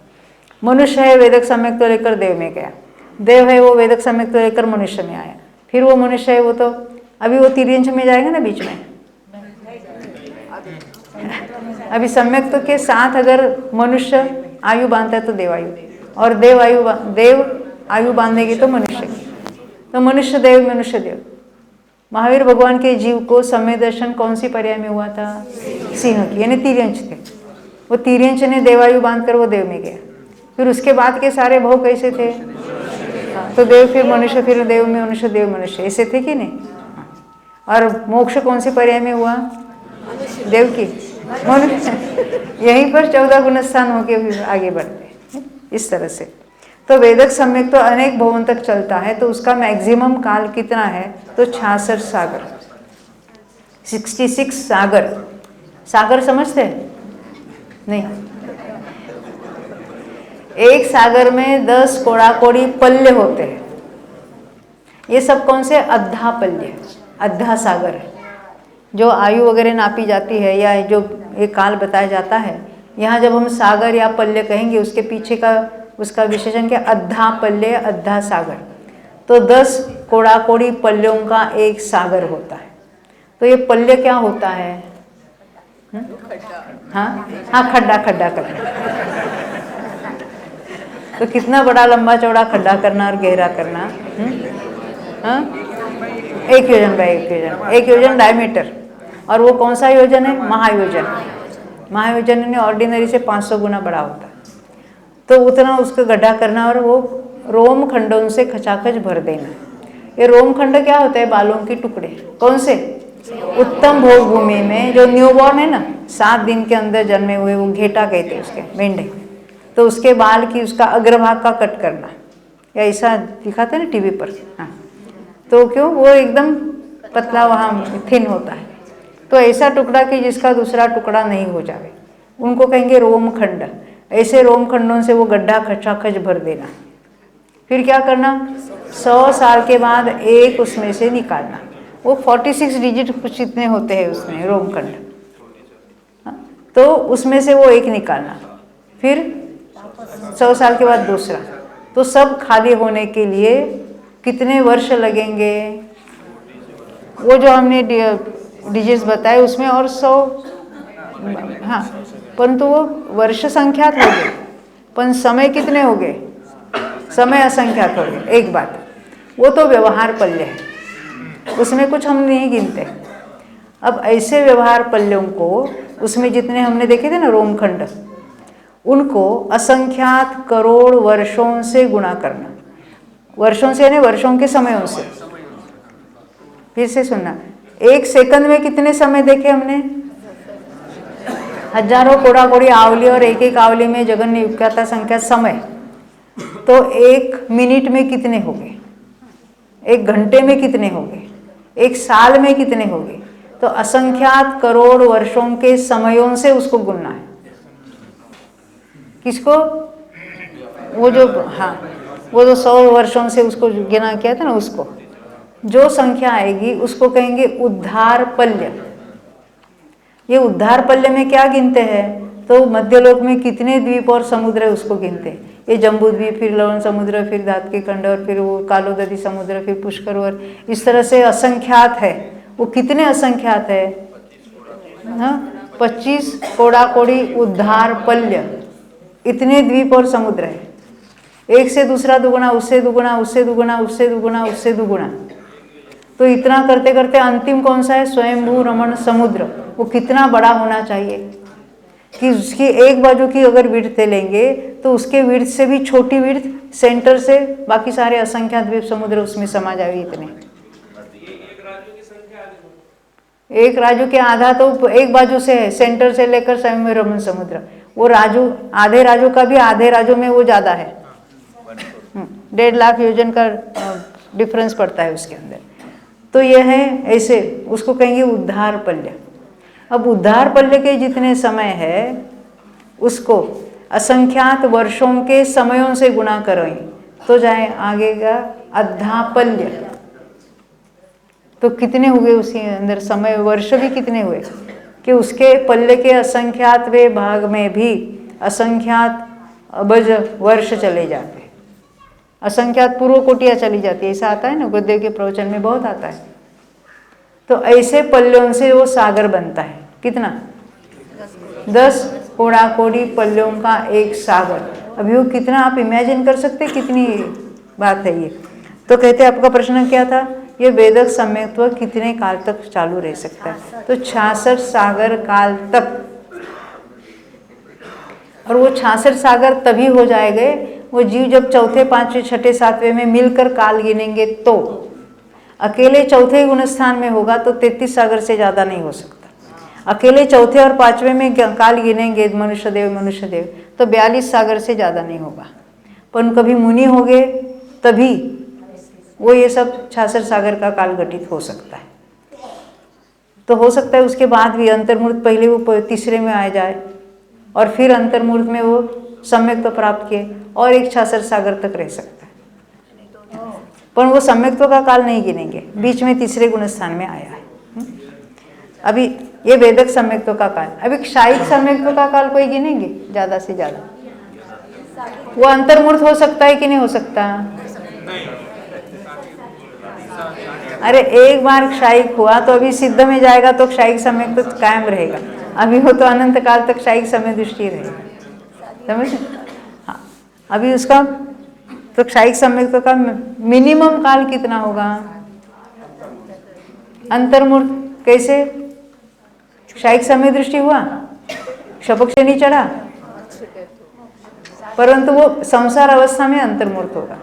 मनुष्य है, वेदक सम्यक्तों लेकर देव में गया, देव है वो वेदक सम्यक्तों लेकर मनुष्य में आया, फिर वो मनुष्य है वो तो अभी वो तिर्यंश में जाएगा ना बीच में। अभी सम्यक्तों के साथ अगर मनुष्य आयु बांधता है तो देवायु, और देव आयु बांधेगी तो मनुष्य की, तो मनुष्य देव मनुष्य देव। महावीर भगवान के जीव को समय दर्शन कौन सी पर्याय में हुआ था? सिंह की, यानी तिर्यंश थे, वो तिर्यंश ने देवायु बांधकर वो देव में गया। फिर उसके बाद के सारे भव कैसे थे? तो देव फिर मनुष्य, फिर देव में मनुष्य, देव मनुष्य, ऐसे थे कि नहीं? और मोक्ष कौन सी पर्याय में हुआ? देव की, मनुष्य। यहीं पर 14 गुणस्थान होके आगे बढ़ते इस तरह से। तो वेदक सम्यक तो अनेक भवन तक चलता है, तो उसका मैक्सिमम काल कितना है? तो 66 सागर, 66 सागर। सागर समझते हैं? नहीं, एक सागर में 10 कोड़ाकोड़ी पल्य होते हैं। ये सब कौन से? अद्धा पल्य, अद्धा सागर है, जो आयु वगैरह नापी जाती है या जो एक काल बताया जाता है। यहाँ जब हम सागर या पल्य कहेंगे उसके पीछे का उसका विशेषण क्या? अद्धा पल्य, अद्धा सागर। तो 10 कोड़ाकोड़ी पल्यों का एक सागर होता है। तो ये पल्य क्या होता है? हाँ हाँ, खड्डा खड्डा करना। तो कितना बड़ा लंबा चौड़ा खड्डा करना और गहरा करना? हाँ, 1 योजन बाई 1 योजन, 1 योजन डायमीटर। और वो कौन सा योजन है? महायोजन। महायोजन ने ऑर्डिनरी से 500 गुना बड़ा होता है। तो उतना उसका गड्ढा करना और वो रोम खंडों से खचाखच भर देना। ये रोम खंड क्या होता है? बालों के टुकड़े। कौन से? उत्तम भोग भूमि में जो न्यूबॉर्न है ना, 7 दिन के अंदर जन्मे हुए, वो घेटा कहते हैं उसके, मेंढे। तो उसके बाल की, उसका अग्रभाग का कट करना, या ऐसा दिखाते हैं ना टीवी पर। हाँ, तो क्यों? वो एकदम पतला, वहाँ थिन होता है। तो ऐसा टुकड़ा कि जिसका दूसरा टुकड़ा नहीं हो जाए, उनको कहेंगे रोम खंड। ऐसे रोम खंडों से वो गड्ढा खचाखच भर देना। फिर क्या करना? 100 साल के बाद एक उसमें से निकालना। वो 46 डिजिट कुछ इतने होते हैं उसमें रोम खंड। तो उसमें से वो एक निकालना, फिर 100 साल के बाद दूसरा। तो सब खाली होने के लिए कितने वर्ष लगेंगे? वो जो हमने डिजिट्स बताए उसमें और 100, हाँ, परंतु वो वर्ष संख्यात हो गए, पर समय कितने हो गए? समय असंख्यात हो गए। एक बात, वो तो व्यवहार पल्य है, उसमें कुछ हम नहीं गिनते। अब ऐसे व्यवहार पल्यों को, उसमें जितने हमने देखे थे ना रोमखंड, उनको असंख्यात करोड़ वर्षों से गुणा करना। वर्षों से यानी वर्षों के समयों से। फिर से सुनना, 1 सेकंड में कितने समय देखे हमने? हजारों कोड़ा कोड़ी आवली, और एक एक आवली में जगन्य युक्ता संख्या समय। तो 1 मिनट में कितने हो गए? 1 घंटे में कितने हो गए? 1 साल में कितने हो गए? तो असंख्यात करोड़ वर्षों के समयों से उसको गुणना है। किसको? वो जो, हाँ, वो जो 100 वर्षों से उसको गिना किया था ना, उसको जो संख्या आएगी उसको कहेंगे उद्धार पल्य। ये उद्धार पल्य में क्या गिनते हैं? तो मध्यलोक में कितने द्वीप और समुद्र है उसको गिनते हैं। ये जम्बू द्वीप, फिर लवण समुद्र, फिर धातकी खंड, और फिर वो कालोदरी समुद्र, फिर पुष्कर, और इस तरह से असंख्यात है। वो कितने असंख्यात है? हाँ, 25 कोड़ा कोड़ी उद्धार पल्य, इतने द्वीप और समुद्र है। एक से दूसरा दुगुना, उससे दुगुना, उससे दुगुना, उससे दुगुना, उससे दुगुना। तो इतना करते करते अंतिम कौन सा है? स्वयंभू रमण समुद्र। वो कितना बड़ा होना चाहिए कि उसकी एक बाजू की अगर विड्थ लेंगे तो उसके विड्थ से भी छोटी विड्थ, सेंटर से बाकी सारे असंख्यात द्वीप समुद्र उसमें समा जाए। इतने एक राजू के आधा तो एक बाजू से है, सेंटर से लेकर स्वयंभू रमण समुद्र। वो राजू, आधे राजू का भी आधे राजू में वो ज़्यादा है, 1.5 लाख योजन का डिफरेंस पड़ता है उसके अंदर। तो यह है ऐसे, उसको कहेंगे उद्धार पल्य। अब उद्धार पल्य के जितने समय है उसको असंख्यात वर्षों के समयों से गुणा करें तो जाए आगे का अद्धापल्य। तो कितने हुए उसके अंदर समय, वर्ष भी कितने हुए कि उसके पल्ले के असंख्यातवें भाग में भी असंख्यात अबज वर्ष चले जाते, असंख्यात पूर्व कोटियाँ चली जाती है। ऐसा आता है ना, गुरुदेव के प्रवचन में बहुत आता है। तो ऐसे पल्यों से वो सागर बनता है। कितना? 10 कोड़ा कोड़ी पल्यों का एक सागर। अभी वो कितना आप इमेजिन कर सकते, कितनी बात है ये। तो कहते आपका प्रश्न क्या था? ये वेदक सम्यक्त्व कितने काल तक चालू रह सकता है? तो 66 सागर काल तक। और वो 66 सागर तभी हो जाएंगे वो जीव जब चौथे, पांचवें, छठे, सातवें में मिलकर काल गिनेंगे। तो अकेले चौथे गुण स्थान में होगा तो 33 सागर से ज़्यादा नहीं हो सकता। अकेले चौथे और पांचवें में काल गिनेंगे मनुष्य देव तो 42 सागर से ज़्यादा नहीं होगा। पर कभी मुनि हो गए तभी वो ये सब 66 सागर का काल गठित हो सकता है। तो हो सकता है उसके बाद भी अंतर्मूर्त, पहले वो तीसरे में आ जाए और फिर अंतर्मूर्त में वो सम्यक्त्व प्राप्त किए और एक 66 सागर तक रह सकता है। पर वो सम्यक्त्व का काल नहीं गिनेंगे, बीच में तीसरे गुण स्थान में आया है। अभी ये वेदक सम्यक्त्व का काल, अभी क्षायिक सम्यक्त्व का काल कोई गिनेंगे ज़्यादा से ज़्यादा? वो अंतर्मूर्त हो सकता है कि नहीं हो सकता? अरे एक बार क्षायिक हुआ तो अभी सिद्ध में जाएगा तो क्षायिक सम्यक्त्व कायम रहेगा। अभी वो तो अनंत काल तक क्षायिक समय दृष्टि रहेगी, समझे? हाँ, अभी उसका तो क्षायिक समय का मिनिमम काल कितना होगा? अंतर्मूर्त कैसे क्षायिक समय दृष्टि हुआ, शपक से नहीं चढ़ा, परंतु वो संसार अवस्था में अंतर्मूर्त होगा।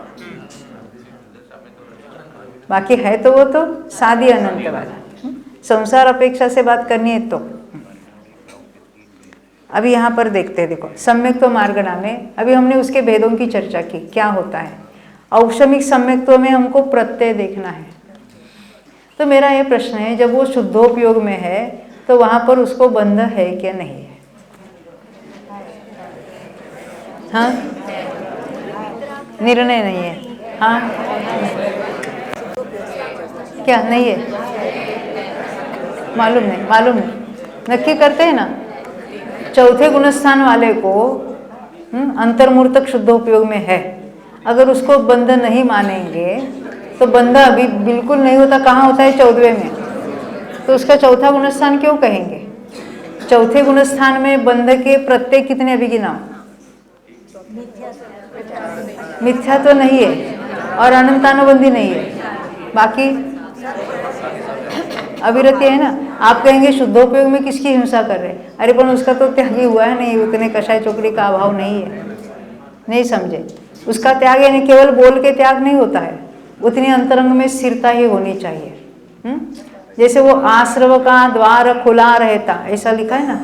बाकी है तो वो तो सादी अनंत वाला, संसार अपेक्षा से बात करनी है तो। अभी यहाँ पर देखते हैं, देखो सम्यक्त्व मार्गणा में अभी हमने उसके भेदों की चर्चा की, क्या होता है। औक्षमिक सम्यक्त्व में हमको प्रत्यय देखना है। तो मेरा ये प्रश्न है, जब वो शुद्धोपयोग में है तो वहाँ पर उसको बंध है क्या नहीं है? हाँ, निर्णय नहीं है। हाँ, क्या नहीं है? मालूम नहीं, मालूम नहीं, नक्की करते हैं ना। चौथे गुणस्थान वाले को अंतर्मूर्तक शुद्धोपयोग में है, अगर उसको बंध नहीं मानेंगे तो बंध अभी बिल्कुल नहीं होता, कहाँ होता है? 14वें में। तो उसका चौथा गुणस्थान क्यों कहेंगे? चौथे गुणस्थान में बंध के प्रत्यय कितने अभी गिनाओ? मिथ्या तो नहीं है और अनंतानुबंधी नहीं है, बाकी अविरति है ना। आप कहेंगे शुद्धोपयोग में किसकी हिंसा कर रहे हैं? अरे पण उसका तो त्याग ही हुआ है नहीं, उतने कषाय चोकड़ी का अभाव नहीं है, नहीं समझे? उसका त्याग यानी केवल बोल के त्याग नहीं होता है, उतनी अंतरंग में स्थिरता ही होनी चाहिए। जैसे वो आश्रव का द्वार खुला रहता, ऐसा लिखा है ना,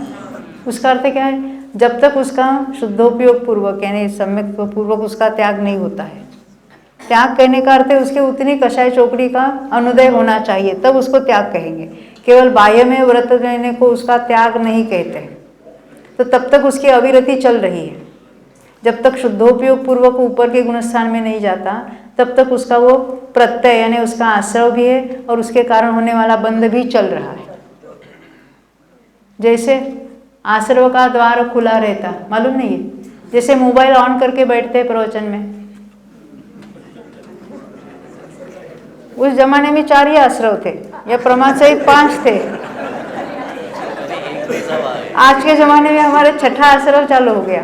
उसका अर्थ क्या है? जब तक उसका शुद्धोपयोग पूर्वक यानी सम्यक पूर्वक उसका त्याग नहीं होता है। त्याग कहने का अर्थ है उसके उतनी कषाय चोकड़ी का अनुदय होना चाहिए, तब उसको त्याग कहेंगे। केवल बाह्य में व्रत रहने को उसका त्याग नहीं कहते हैं। तो तब तक उसकी अविरति चल रही है, जब तक शुद्धोपयोग पूर्वक ऊपर के गुणस्थान में नहीं जाता तब तक उसका वो प्रत्यय यानी उसका आश्रव भी है और उसके कारण होने वाला बंध भी चल रहा है। जैसे आश्रव का द्वार खुला रहता, मालूम नहीं है? जैसे मोबाइल ऑन करके बैठते हैं प्रवचन में, उस जमाने में 4 ही आश्रव थे या प्रमाद सहित 5 थे। आज के जमाने में हमारे 6ठा आश्रव चालू हो गया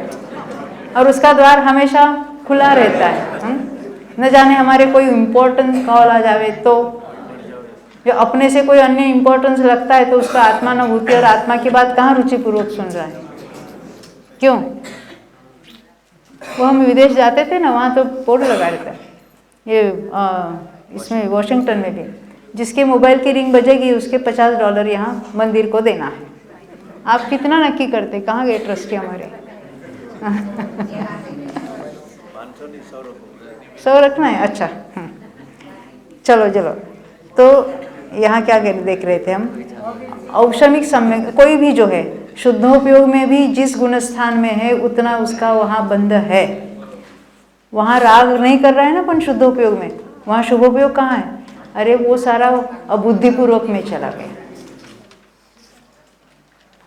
और उसका द्वार हमेशा खुला रहता है। न जाने हमारे कोई इम्पोर्टेंट कॉल आ जावे तो, जो अपने से कोई अन्य इम्पोर्टेंस लगता है तो उसका आत्मानुभूति और आत्मा की बात कहाँ रुचिपूर्वक सुन रहा है? क्यों? वो हम विदेश जाते थे ना, वहाँ तो बोर्ड लगा रहता है, ये इसमें वॉशिंगटन में भी, जिसके मोबाइल की रिंग बजेगी उसके $50 यहाँ मंदिर को देना है। आप कितना नक्की करते? कहाँ गए ट्रस्टी हमारे? 100 रखना है, अच्छा। चलो चलो, तो यहाँ क्या देख रहे थे हम? औक्षमिक सम्यक कोई भी जो है शुद्धोपयोग में भी जिस गुणस्थान में है उतना उसका वहाँ बंध है। वहाँ राग नहीं कर रहा है ना, पण शुद्धोपयोग में वहाँ शुभोपयोग कहाँ है? अरे वो सारा अबुद्धिपूर्वक में चला गया।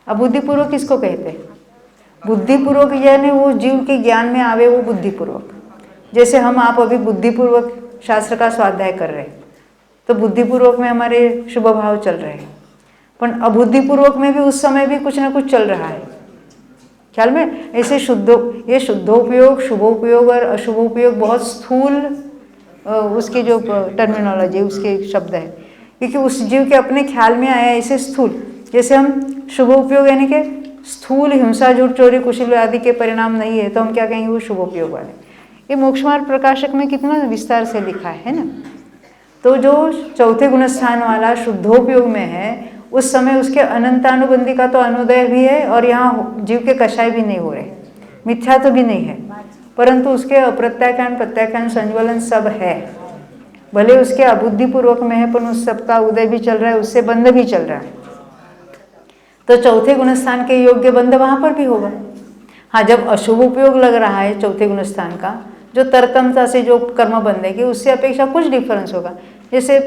अबुद्धिपूर्वक किसको कहते हैं? बुद्धिपूर्वक यानी वो जीव के ज्ञान में आवे, वो बुद्धिपूर्वक। जैसे हम आप अभी बुद्धिपूर्वक शास्त्र का स्वाध्याय कर रहे हैं तो बुद्धिपूर्वक में हमारे शुभ भाव चल रहे हैं, पर अबुद्धिपूर्वक में भी उस समय भी कुछ ना कुछ चल रहा है, ख्याल में? ऐसे ये शुद्धोपयोग, शुभोपयोग और अशुभोपयोग बहुत स्थूल उसकी जो टर्मिनोलॉजी उसके शब्द है, क्योंकि उस जीव के अपने ख्याल में आया ऐसे स्थूल। जैसे हम शुभोपयोग यानी कि स्थूल हिंसा, झूठ, चोरी, कुशील आदि के परिणाम नहीं है तो हम क्या कहेंगे? वो शुभोपयोग वाले। ये मोक्षमार्ग प्रकाशक में कितना विस्तार से लिखा है ना। तो जो चौथे गुणस्थान वाला शुद्धोपयोग में है उस समय उसके अनंतानुबंधी का तो अनुदय भी है और यहाँ जीव के कषाय भी नहीं हो रहे, मिथ्या तो भी नहीं है, परंतु उसके अप्रत्याख्यान, प्रत्याख्यान, संज्वलन सब है। भले उसके अबुद्धिपूर्वक में है पर उस सब का उदय भी चल रहा है, उससे बंध भी चल रहा है। तो चौथे गुणस्थान के योग्य बंध वहाँ पर भी होगा। हाँ, जब अशुभ उपयोग लग रहा है चौथे गुणस्थान का, जो तरतमता से जो कर्म बंधेगी उससे अपेक्षा कुछ डिफरेंस होगा। जैसे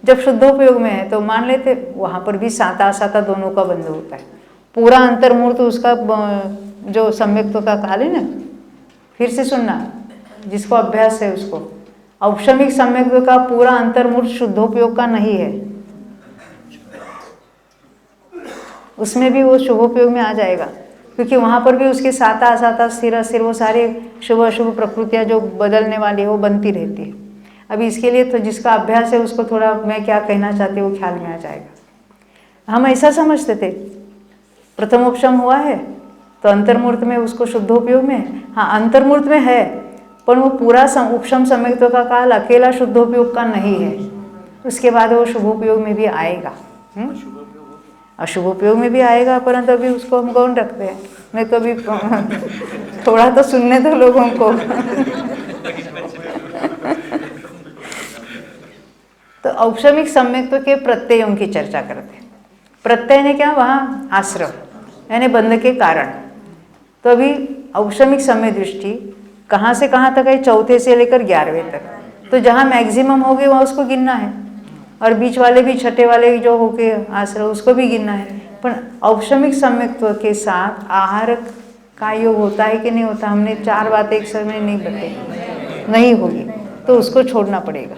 जब शुद्धोपयोग में है तो मान लेते वहाँ पर भी साता असाता दोनों का बंध होता है। पूरा अंतर्मूर्त उसका जो सम्यक्त्व का काल है ना, फिर से सुनना जिसको अभ्यास है उसको, औक्षमिक सम्यक्त्व का पूरा अंतर्मूर्त शुद्धोपयोग का नहीं है। उसमें भी वो शुभोपयोग में आ जाएगा, क्योंकि वहाँ पर भी उसके साता असाता स्थिर अस्थिर वो सारे शुभ अशुभ प्रकृतियाँ जो बदलने वाली है वो बनती रहती है। अभी इसके लिए तो जिसका अभ्यास है उसको थोड़ा मैं क्या कहना चाहती हूँ वो ख्याल में आ जाएगा। हम ऐसा समझते थे प्रथमोपशम हुआ है तो अंतर्मूर्त में उसको शुद्धोपयोग में है। हाँ, अंतर्मूर्त में है, पर वो पूरा उपशम सम्यक्त्व का काल अकेला शुद्धोपयोग का नहीं है, उसके बाद वो शुभोपयोग में भी आएगा। अशुभोपयोग में भी आएगा, परंतु अभी उसको हम गौण रखते हैं। नहीं तो अभी थोड़ा तो सुनने दो लोगों को। तो औपशमिक सम्यक्त्व के प्रत्ययों की चर्चा करते हैं। प्रत्यय ने क्या, वहाँ आश्रम यानी बंध के कारण। तो अभी औपशमिक समय दृष्टि कहाँ से कहाँ तक है, चौथे से लेकर 11वें तक। तो जहाँ मैक्सिमम हो गए वहाँ उसको गिनना है, और बीच वाले भी छठे वाले जो हो गए आश्रम उसको भी गिनना है। पर औपशमिक सम्यक्त्व के साथ आहारक का योग होता है कि नहीं होता, हमने 4 बातें एक समय नहीं बताई, नहीं होगी तो उसको छोड़ना पड़ेगा।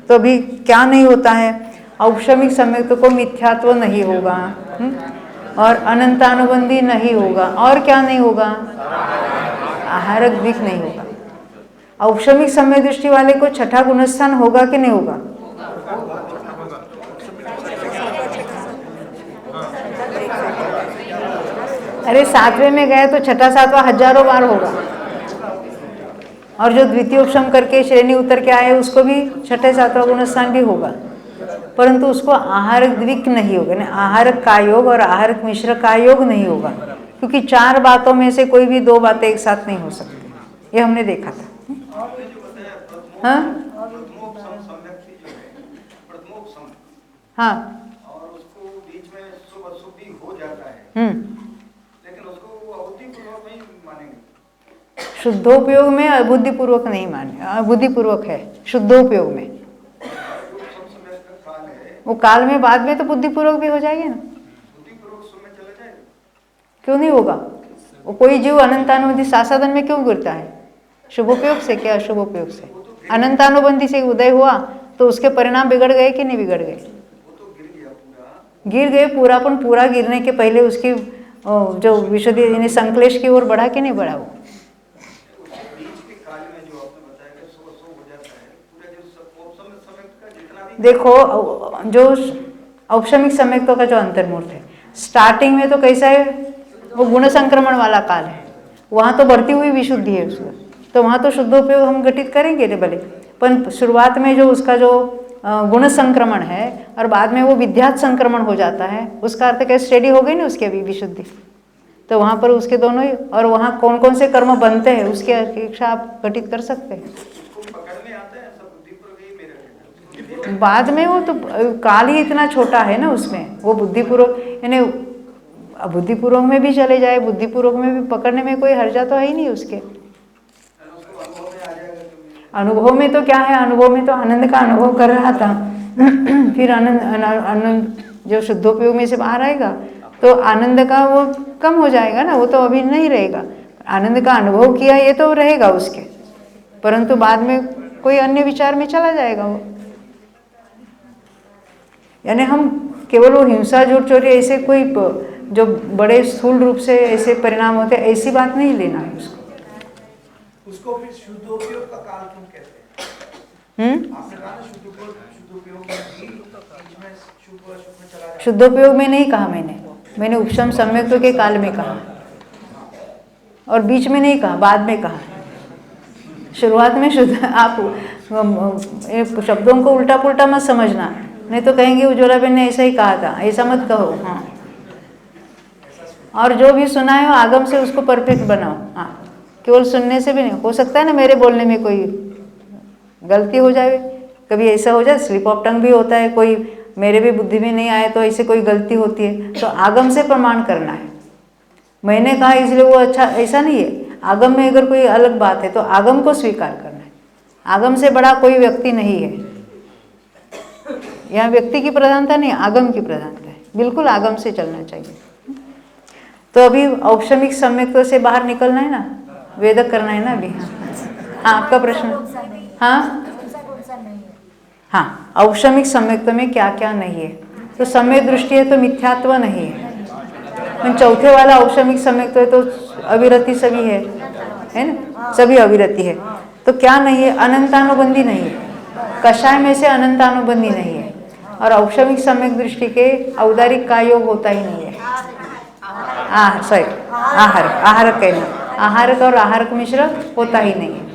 तो अभी क्या नहीं होता है, औपशमिक सम्यक्त्व को मिथ्यात्व नहीं होगा, और अनंतानुबंधी नहीं होगा, और क्या नहीं होगा, आहारक दिख नहीं होगा। औपशमिक समय दृष्टि वाले को छठा गुणस्थान होगा कि नहीं होगा, अरे 7वें में गए तो छठा 7वां हजारों बार होगा, और जो द्वितीय उपशम करके श्रेणी उतर के आए उसको भी छठे 7वां गुणस्थान भी होगा, परंतु उसको आहारक द्विक नहीं होगा, ना आहारक का योग और आहारक मिश्र का योग नहीं होगा, क्योंकि 4 बातों में से कोई भी 2 बातें एक साथ नहीं हो सकती, ये हमने देखा था। हाँ हाँ, और उसको बीच में शुभ अशुभ भी हो जाता है, लेकिन उसको अबुद्धिपूर्वक नहीं मानेंगे। शुद्धोपयोग में अबुद्धिपूर्वक नहीं माने, अबुद्धिपूर्वक है शुद्धोपयोग में। वो काल में बाद में तो बुद्धिपूर्वक भी हो जाएगी ना, बुद्धिपूर्वक सुनने चले जाएगा, क्यों नहीं होगा। वो कोई जीव अनंतानुबंधी सासाधन में क्यों गिरता है, शुभोपयोग से क्या अशुभोपयोग से। अनंतानुबंधी से उदय हुआ तो उसके परिणाम बिगड़ गए कि नहीं बिगड़ गए, गिर गए पूरा। पण पूरा गिरने के पहले उसकी जो विशुद्धि यानी संक्लेश की ओर बढ़ा कि नहीं बढ़ा वो। देखो जो औपशमिक सम्यक्त्व का जो अंतर्मूर्त है, स्टार्टिंग में तो कैसा है, वो गुण संक्रमण वाला काल है, वहाँ तो बढ़ती हुई विशुद्धि है उसका, तो वहाँ तो शुद्धोपयोग हम घटित करेंगे रे भले, पर शुरुआत में जो उसका जो गुण संक्रमण है और बाद में वो विद्यात संक्रमण हो जाता है, उसका अर्थ क्या स्टेडी हो गई ना उसकी अभी विशुद्धि। तो वहाँ पर उसके दोनों ही, और वहाँ कौन कौन से कर्म बनते हैं उसकी अपेक्षा आप घटित कर सकते हैं। बाद में वो तो काल ही इतना छोटा है ना उसमें, वो बुद्धिपूर्वक यानी बुद्धिपूर्वक में भी चले जाए, बुद्धिपूर्वक में भी पकड़ने में कोई हर्जा तो है ही नहीं उसके। अनुभव में तो क्या है, अनुभव में तो आनंद का अनुभव कर रहा था, फिर आनंद जो शुद्धोपयोग में से बाहर आएगा तो आनंद का वो कम हो जाएगा ना, वो तो अभी नहीं रहेगा। आनंद का अनुभव किया ये तो रहेगा उसके, परंतु बाद में कोई अन्य विचार में चला जाएगा वो। यानी हम केवल वो हिंसा झूठ चोरी ऐसे कोई जो बड़े स्थूल रूप से ऐसे परिणाम होते हैं ऐसी बात नहीं लेना है उसको फिर शुद्धोपयोग का काल क्यों कहते हैं? आपने कहा ना शुद्धोपयोग में शुद्धोपयोग में नहीं कहा मैंने उपशम सम्यक्त्व के काल में कहा, और बीच में नहीं कहा, बाद में कहा। शुरुआत में शुद्ध, आप शब्दों को उल्टा पुल्टा मत समझना, नहीं तो कहेंगे उज्ज्वला बहन ने ऐसा ही कहा था, ऐसा मत कहो। हाँ, और जो भी सुना है आगम से उसको परफेक्ट बनाओ। हाँ, केवल सुनने से भी नहीं हो सकता है ना, मेरे बोलने में कोई गलती हो जाए, कभी ऐसा हो जाए, स्लिप ऑफ टंग भी होता है, कोई मेरे भी बुद्धि में नहीं आए तो ऐसे कोई गलती होती है, तो आगम से प्रमाण करना है। मैंने कहा इसलिए वो अच्छा, ऐसा नहीं है। आगम में अगर कोई अलग बात है तो आगम को स्वीकार करना है, आगम से बड़ा कोई व्यक्ति नहीं है। यहाँ व्यक्ति की प्रधानता नहीं, आगम की प्रधानता है, बिल्कुल आगम से चलना चाहिए। तो अभी औपशमिक सम्यक्त्व से बाहर निकलना है ना, वेदक करना है ना अभी। हाँ, आपका प्रश्न। हाँ हाँ, औपशमिक सम्यक्त्व में क्या क्या नहीं है, तो सम्यक दृष्टि है तो मिथ्यात्व नहीं है, पण चौथे वाला औपशमिक सम्यक तो है, तो अविरति सभी है ना, सभी अविरति है। तो क्या नहीं है, अनंतानुबंधी नहीं है, कषाय में से अनंतानुबंधी नहीं है, और औपशमिक सम्यक दृष्टि के औदारिक का योग होता ही नहीं है। सॉरी, आहारक कहना, आहारक और आहारक मिश्र होता ही नहीं है।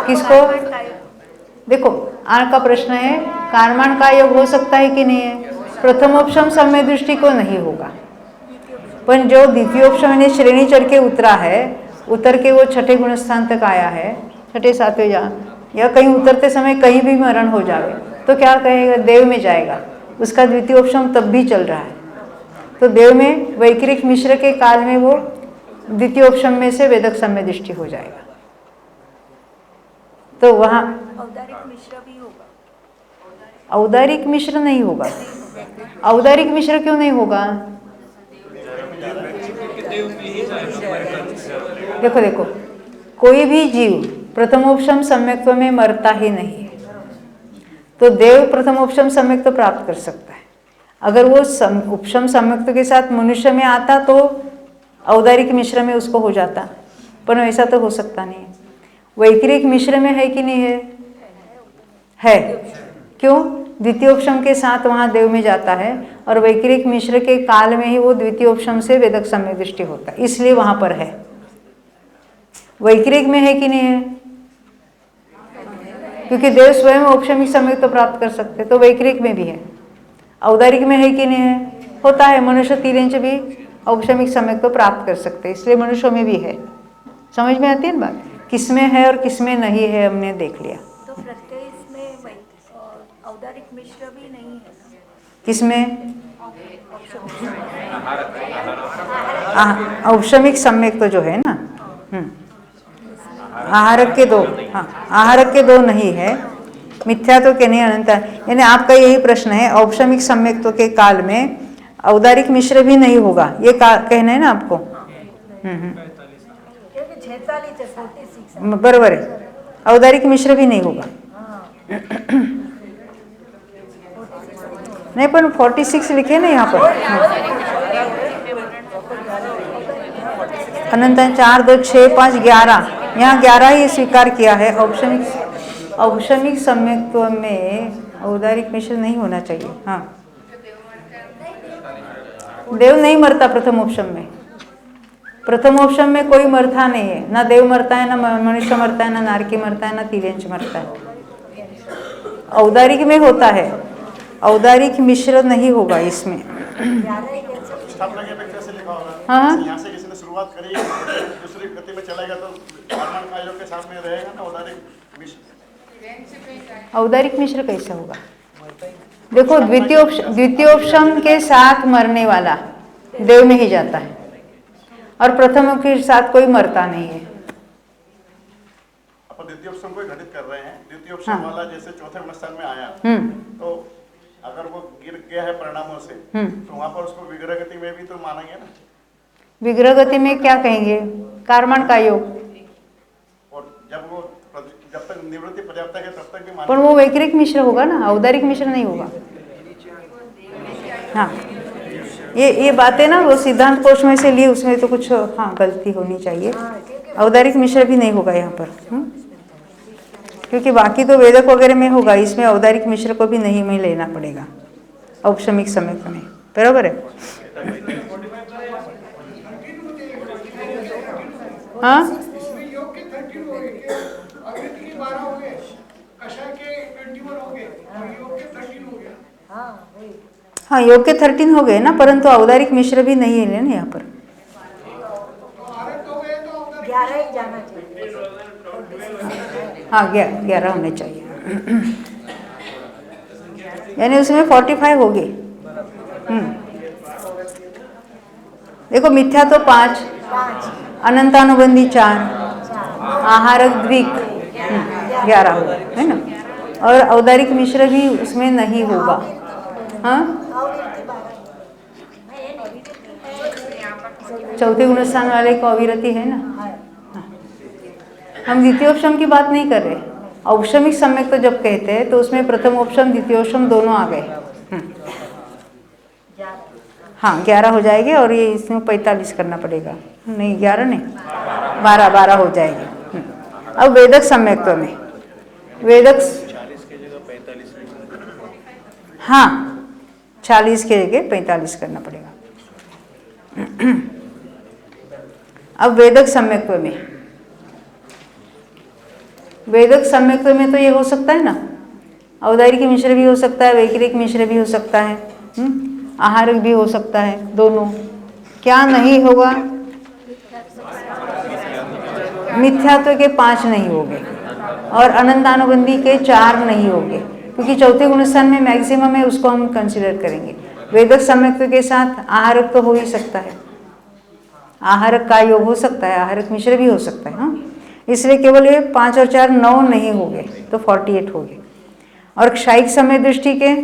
किसको? देखो, आर का प्रश्न है कारमान का योग हो सकता है कि नहीं है? प्रथमोपशम सम्यक दृष्टि को नहीं होगा, पर जो द्वितीयोपशम यानी श्रेणी चढ़ के उतरा है, उतर के वो छठे गुणस्थान तक आया है, छठे सातवें या कहीं उतरते समय कहीं भी मरण हो जाए तो क्या कहेगा? देव में जाएगा, उसका द्वितीयोपशम तब भी चल रहा है। तो देव में वैक्रिक मिश्र के काल में वो द्वितीयोपशम में से वेदक सम्यक दृष्टि हो जाएगा। तो वहाँ औदारिक मिश्र भी होगा। औदारिक मिश्र नहीं होगा। औदारिक मिश्र क्यों नहीं होगा? देखो देखो, कोई भी जीव प्रथमोपशम सम्यक्त्व में मरता ही नहीं है, तो देव प्रथमोपशम सम्यक्त्व प्राप्त कर सकता है। अगर वो उपशम सम्यक्त्व के साथ मनुष्य में आता तो औदारिक मिश्र में उसको हो जाता, पर ऐसा तो हो सकता नहीं है। वैक्रिक मिश्र में है कि नहीं है? क्यों? द्वितीयोपशम के साथ वहाँ देव में जाता है, और वैक्रिक मिश्र के काल में ही वो द्वितीयोपशम से वेदक सम्यक दृष्टि होता है, इसलिए वहाँ पर है। वैक्रिक में है कि नहीं है? क्योंकि देव स्वयं औपशमिक सम्यक तो प्राप्त कर सकते, तो वैक्रिक में भी है। औदारिक में है कि नहीं है? होता है, मनुष्य तिर्यंच भी औपशमिक सम्यक तो प्राप्त कर सकते, इसलिए मनुष्यों में भी है। समझ में आती है ना बात? किसमें है और किसमें नहीं है हमने देख लिया। तो प्रत्यय इसमें औदारिक मिश्र भी नहीं है। किसमें? औपशमिक सम्यक तो जो है ना, आहारक के दो, हाँ आहारक के दो नहीं है, मिथ्या तो के नहीं अनंत। यानी आपका यही प्रश्न है, औपशमिक सम्यक्त्व के काल में औदारिक मिश्र भी नहीं होगा, ये कहना है ना आपको? बराबर है, औदारिक मिश्र भी नहीं होगा। नहीं, पर 46 लिखे ना यहाँ पर, अनंत 4 2 6 5 11, यहाँ 11 ही स्वीकार किया है। औपशमिक सम्यक्त्व में औदारिक मिश्र नहीं होना चाहिए। हाँ, देव नहीं मरता प्रथमोपशम में, प्रथमोपशम में कोई मरता नहीं है, ना देव मरता है, ना मनुष्य मरता है, ना नारकी मरता है, ना तिर्यंच मरता है। औदारिक में होता है, औदारिक मिश्र नहीं होगा इसमें। हाँ, यहाँ से किसी ने शुरुआत करी, दूसरी गति में चलेगा तो कारमान का योग के साथ में रहेगा ना औदारिक मिश्र। औदारिक मिश्र कैसे होगा? देखो, द्वितीयोपशम के साथ मरने वाला देव में ही जाता है, और प्रथम के साथ कोई मरता नहीं है। अपन द्वितीयोपशम को घटित कर रहे हैं, द्वितीयोपशम वाला जैसे चौथे गुणस्थान में आया, तो अगर वो गिर गया है परिणामों से, तो वहां पर उसको विग्रह गति में भी तो मानेंगे ना। विग्रह गति में क्या कहेंगे? कारमान का योग। और जब तक निवृत्ति पर्याप्त है तब तक भी पर वो वैक्रिक मिश्र होगा ना, औदारिक मिश्र नहीं होगा। हाँ, ये बातें ना वो सिद्धांत कोश में से लिए, उसमें तो कुछ हाँ गलती होनी चाहिए। औदारिक मिश्र भी नहीं होगा यहाँ पर, क्योंकि बाकी तो वेदक वगैरह में होगा, इसमें औदारिक मिश्र को भी नहीं में लेना पड़ेगा औपशमिक सम्यक्त्व में। बराबर है? हाँ, हाँ योग के 13 हो गए ना, परंतु औदारिक मिश्र भी नहीं है ना यहाँ पर। 11 ही जाना चाहिए। हाँ, 11 होने चाहिए, यानी उसमें 45 हो गए। देखो, मिथ्या तो 5, अनंतानुबंधी 4, आहारक द्विक 11 होगा, है ना, और औदारिक मिश्र भी उसमें नहीं होगा। हाँ, चौथे गुणस्थान वाले को अविरति है ना। हाँ। हम द्वितीयोपशम की बात नहीं कर रहे, औपशमिक सम्यक तो जब कहते हैं तो उसमें प्रथम उपशम द्वितीयोपशम दोनों आ गए। हाँ 11 हो जाएगी और ये इसमें 45 करना पड़ेगा, नहीं 11 नहीं 12 हो जाएगी। अब वेदक सम्यक्त्व में वेदक 40 की जगह 45 लिखना। हाँ 40 के जगह 45 करना पड़ेगा। अब वेदक सम्यक्त्व में तो ये हो सकता है ना, औदारिक मिश्र भी हो सकता है, वैकृतिक मिश्र भी हो सकता है, आहारक भी हो सकता है, दोनों। क्या नहीं होगा? मिथ्यात्व के 5 नहीं होंगे और अनंतानुबंधी के 4 नहीं होंगे, क्योंकि चौथे गुणस्थान में मैक्सिमम है, उसको हम कंसिडर करेंगे। वेदक सम्यक्त्व के साथ आहारक तो हो ही सकता है, आहारक का योग हो सकता है, आहारक मिश्र भी हो सकता है। हाँ, इसलिए केवल ये 5 और 4 9 नहीं होंगे, तो 48 हो गए। और क्षायिक समय दृष्टि के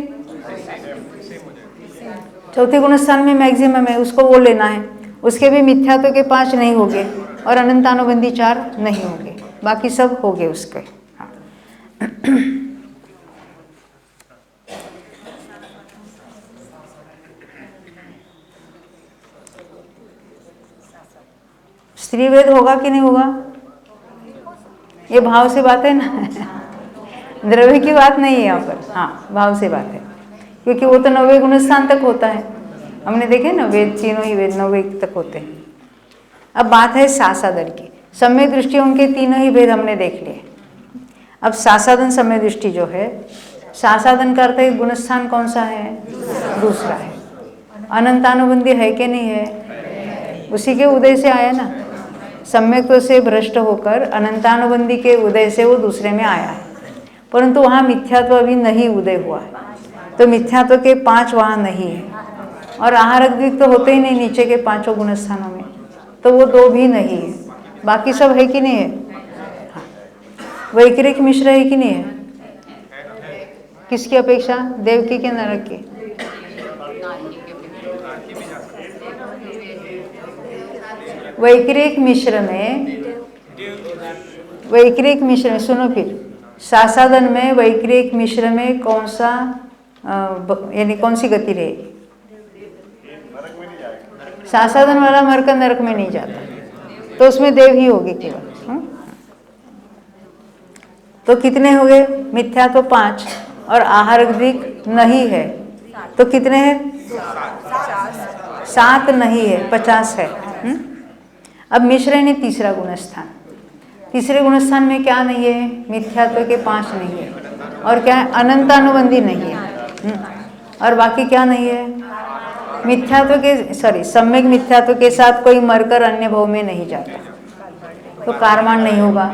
चौथे गुणस्थान में मैक्सिमम है, उसको वो लेना है, उसके भी मिथ्यात्व के 5 नहीं होंगे और अनंतानुबंधी 4 नहीं होंगे, बाकी सब हो गए उसके। हाँ। स्त्रीवेद होगा कि नहीं होगा? ये भाव से बात है ना, द्रव्य की बात नहीं है यहाँ पर। हाँ भाव से बात है, क्योंकि वो तो 90 गुणस्थान तक होता है, हमने देखे ना, वेद तीनों ही वेद 90 तक होते हैं। अब बात है सासादन की। सम्यक दृष्टि उनके तीनों ही वेद हमने देख लिए। अब सासादन समय दृष्टि जो है, सासादन का अर्थ है गुणस्थान कौन सा है? दूसरा है। अनंतानुबंधी है कि नहीं है? उसी के उदय से आया ना, सम्यक्त्व से भ्रष्ट होकर अनंतानुबंधी के उदय से वो दूसरे में आया है, परंतु वहाँ मिथ्यात्व अभी नहीं उदय हुआ है, तो मिथ्यात्व के 5 वहाँ नहीं है। और आहारक द्विक तो होते ही नहीं नीचे के 5 गुणस्थानों में, तो वो 2 भी नहीं है, बाकी सब है कि नहीं है? हाँ। वैकृतिक मिश्र है कि नहीं है? किसकी अपेक्षा? देवकी के नरक की? वैकृतिक मिश्र में सुनो, फिर सासादन में वैकृतिक मिश्र में कौन सा यानी कौन सी गति रहेगी? सासादन वाला मरकर नरक में नहीं जाता, तो उसमें देव ही होगी केवल। तो कितने हो गए? मिथ्या तो 5 और आहारक द्विक नहीं है, तो कितने हैं? 7 नहीं है, 50 है। अब मिश्र ने तीसरा गुणस्थान, तीसरे गुणस्थान में क्या नहीं है? मिथ्यात्व के 5 नहीं है, और क्या है? अनंतानुबंधी नहीं है, और बाकी क्या नहीं है? मिथ्यात्व के सम्यक मिथ्यात्व के साथ कोई मरकर अन्य भाव में नहीं जाता, तो कारमान नहीं होगा,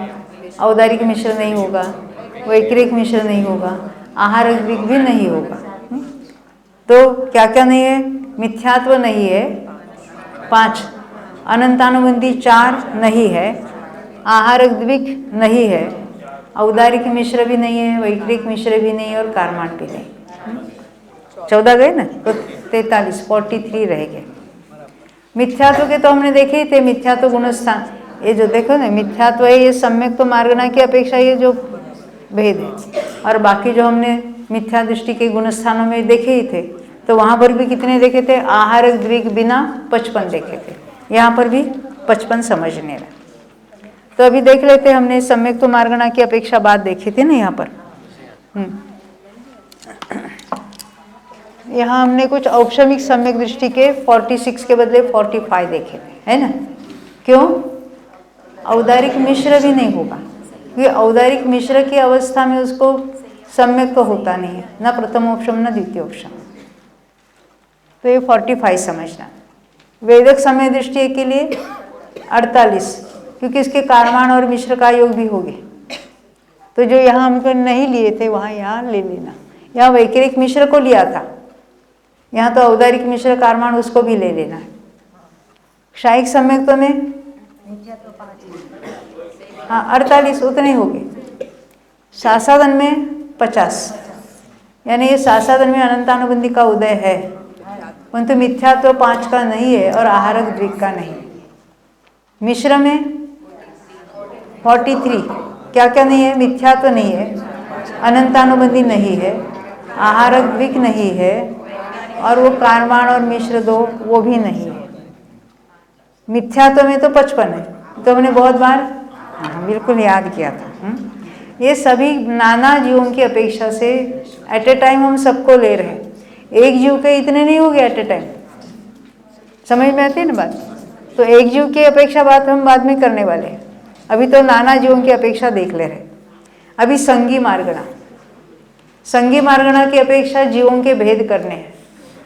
औदारिक मिश्र नहीं होगा, वैकृतिक मिश्र नहीं होगा, आहारक द्विक भी नहीं होगा। तो क्या क्या नहीं है? मिथ्यात्व नहीं है 5, अनंतानुबंधी 4 नहीं है, आहारक द्विक नहीं है, औदारिक मिश्र भी नहीं है, वैकृतिक मिश्र भी नहीं है, और कारमान भी नहीं। 14 गए ना, तो 43 रह गए। मिथ्यात्व के तो हमने देखे ही थे, मिथ्यात्व गुणस्थान, ये जो देखो ना मिथ्यात्व है, ये सम्यक तो मार्गना की अपेक्षा ये जो भेद है, और बाकी जो हमने मिथ्या दृष्टि के गुणस्थानों में देखे ही थे, तो वहाँ पर भी कितने देखे थे? आहारक द्विक बिना 55 देखे थे, यहाँ पर भी 55 समझने रहे। तो अभी देख लेते, हमने सम्यक तो मार्गना की अपेक्षा बात देखी थी ना यहाँ पर। यहाँ हमने कुछ औपशमिक सम्यक दृष्टि के 46 के बदले 45 देखे थे, है ना? क्यों? औदारिक मिश्र भी नहीं होगा, क्योंकि औदारिक मिश्र की अवस्था में उसको सम्यक तो होता नहीं है, ना प्रथमोपशम ना द्वितीयोपशम, तो ये 45 समझना। वेदक समय दृष्टि के लिए 48, क्योंकि इसके कारमान और मिश्र का योग भी हो गए, तो जो यहाँ हमको नहीं लिए थे वहाँ यहाँ ले लेना। यहाँ वैकृतिक मिश्र को लिया था, यहाँ तो औदारिक मिश्र कारमान उसको भी ले लेना है। क्षायिक सम्यक्त्व में हाँ 48 उतने हो गए। सासादन में 50, यानी ये सासादन में अनंतानुबंधी का उदय है, परंतु मिथ्यात्व 5 का नहीं है और आहारक द्विक का नहीं। मिश्र में 43, क्या क्या नहीं है? मिथ्यात्व नहीं है, अनंतानुबंधी नहीं है, आहारक द्विक नहीं है, और वो कारवाण और मिश्र 2 वो भी नहीं है। मिथ्यात्व में तो 55 है, तो हमने बहुत बार बिल्कुल याद किया था। ये सभी नाना जीवों की अपेक्षा से एट ए टाइम हम सबको ले रहे हैं। एक जीव के इतने नहीं हो गए एट ए टाइम, समझ में आती है ना बात। तो एक जीव की अपेक्षा बात हम बाद में करने वाले हैं, अभी तो नाना जीवों की अपेक्षा देख ले रहे। अभी संगी मार्गणा, संगी मार्गणा की अपेक्षा जीवों के भेद करने हैं।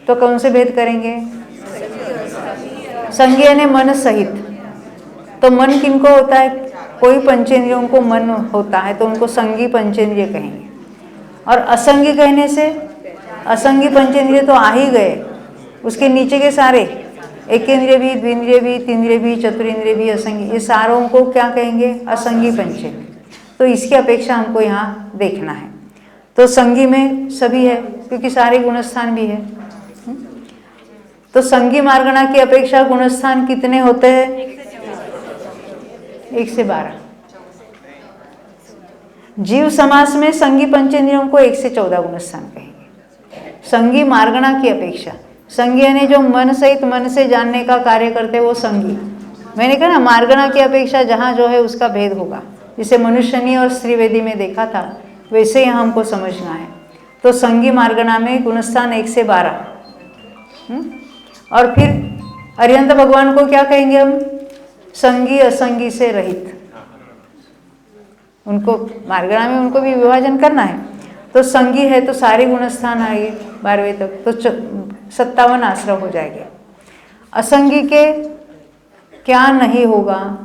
तो कौन से भेद करेंगे? संगी यानी मन सहित। तो मन किनको होता है? कोई पंचेंद्रियों को मन होता है तो उनको संगी पंचेंद्रिय कहेंगे। और असंगी कहने से असंगी पंचेंद्रिय तो आ ही गए, उसके नीचे के सारे एकेंद्रिय भी, द्विंद्रिय भी, तीन्द्रिय भी, चतुरेंद्रिय भी, असंगी, ये सारों को क्या कहेंगे? असंगी पंचेंद्रिय। तो इसकी अपेक्षा हमको यहाँ देखना है। तो संगी में सभी है क्योंकि सारे गुणस्थान भी है। तो संगी मार्गणा की अपेक्षा गुणस्थान कितने होते हैं? 1 से 12। जीव समास में संगी पंचेंद्रियों को 1 से 14 गुणस्थान कहेंगे। संगी मार्गणा की अपेक्षा, संगी यानी जो मन सहित मन से जानने का कार्य करते वो संगी। मैंने कहा ना मार्गणा की अपेक्षा जहाँ जो है उसका भेद होगा, जिसे मनुष्यनी और स्त्रीवेदी में देखा था वैसे यहाँ हमको समझना है। तो संगी मार्गणा में गुणस्थान 1 से 12। और फिर अरिहंत भगवान को क्या कहेंगे हम? संगी असंगी से रहित। उनको मार्गणा में उनको भी विभाजन करना है। तो संगी है तो सारे गुणस्थान आएंगे 12वें तक, तो 57 आश्रम हो जाएंगे। असंगी के क्या नहीं होगा?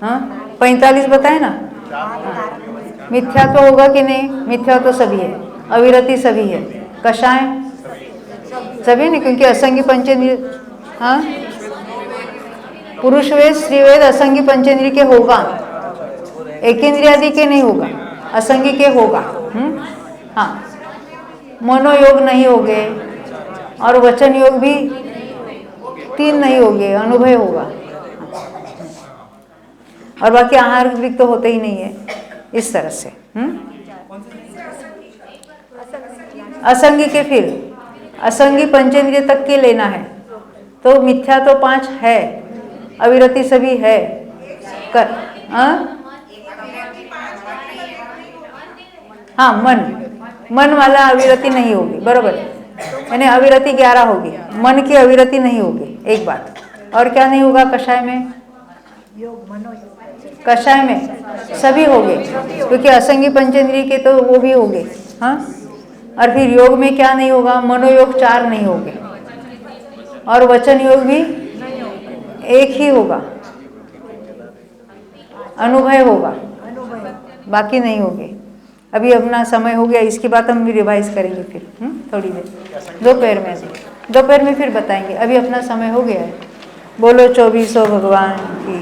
हाँ 45 बताए ना। मिथ्या तो होगा कि नहीं? मिथ्या तो सभी है, अविरति सभी है, कषाय सभी नहीं, क्योंकि असंगी पंचेंद्रिय, हाँ पुरुष वेद स्त्री वेद असंगी पंचेंद्रिय के होगा, एकेंद्रियादि के नहीं होगा, असंगी के होगा। हाँ मनोयोग नहीं होंगे और वचन योग भी 3 नहीं होंगे, अनुभव होगा। और बाकी आहार ग्रिक तो होते ही नहीं है इस तरह से। असंगी के फिर असंगी पंचेंद्रिय तक के लेना है। तो मिथ्या तो 5 है, अविरति सभी है कर, हाँ मन वाला अविरति नहीं होगी, बरोबर। यानी अविरति 11 होगी, मन की अविरति नहीं होगी, एक बात। और क्या नहीं होगा कषाय में? कषाय में सभी होंगे क्योंकि असंगी पंचेंद्रिय के तो वो भी होंगे। हाँ और फिर योग में क्या नहीं होगा? मनोयोग 4 नहीं होंगे और वचन योग भी 1 ही होगा, अनुभव होगा, बाकी नहीं होंगे। अभी अपना समय हो गया, इसकी बात हम भी रिवाइज करेंगे फिर थोड़ी देर दोपहर में फिर बताएंगे। अभी अपना समय हो गया है। बोलो 2400 भगवान की।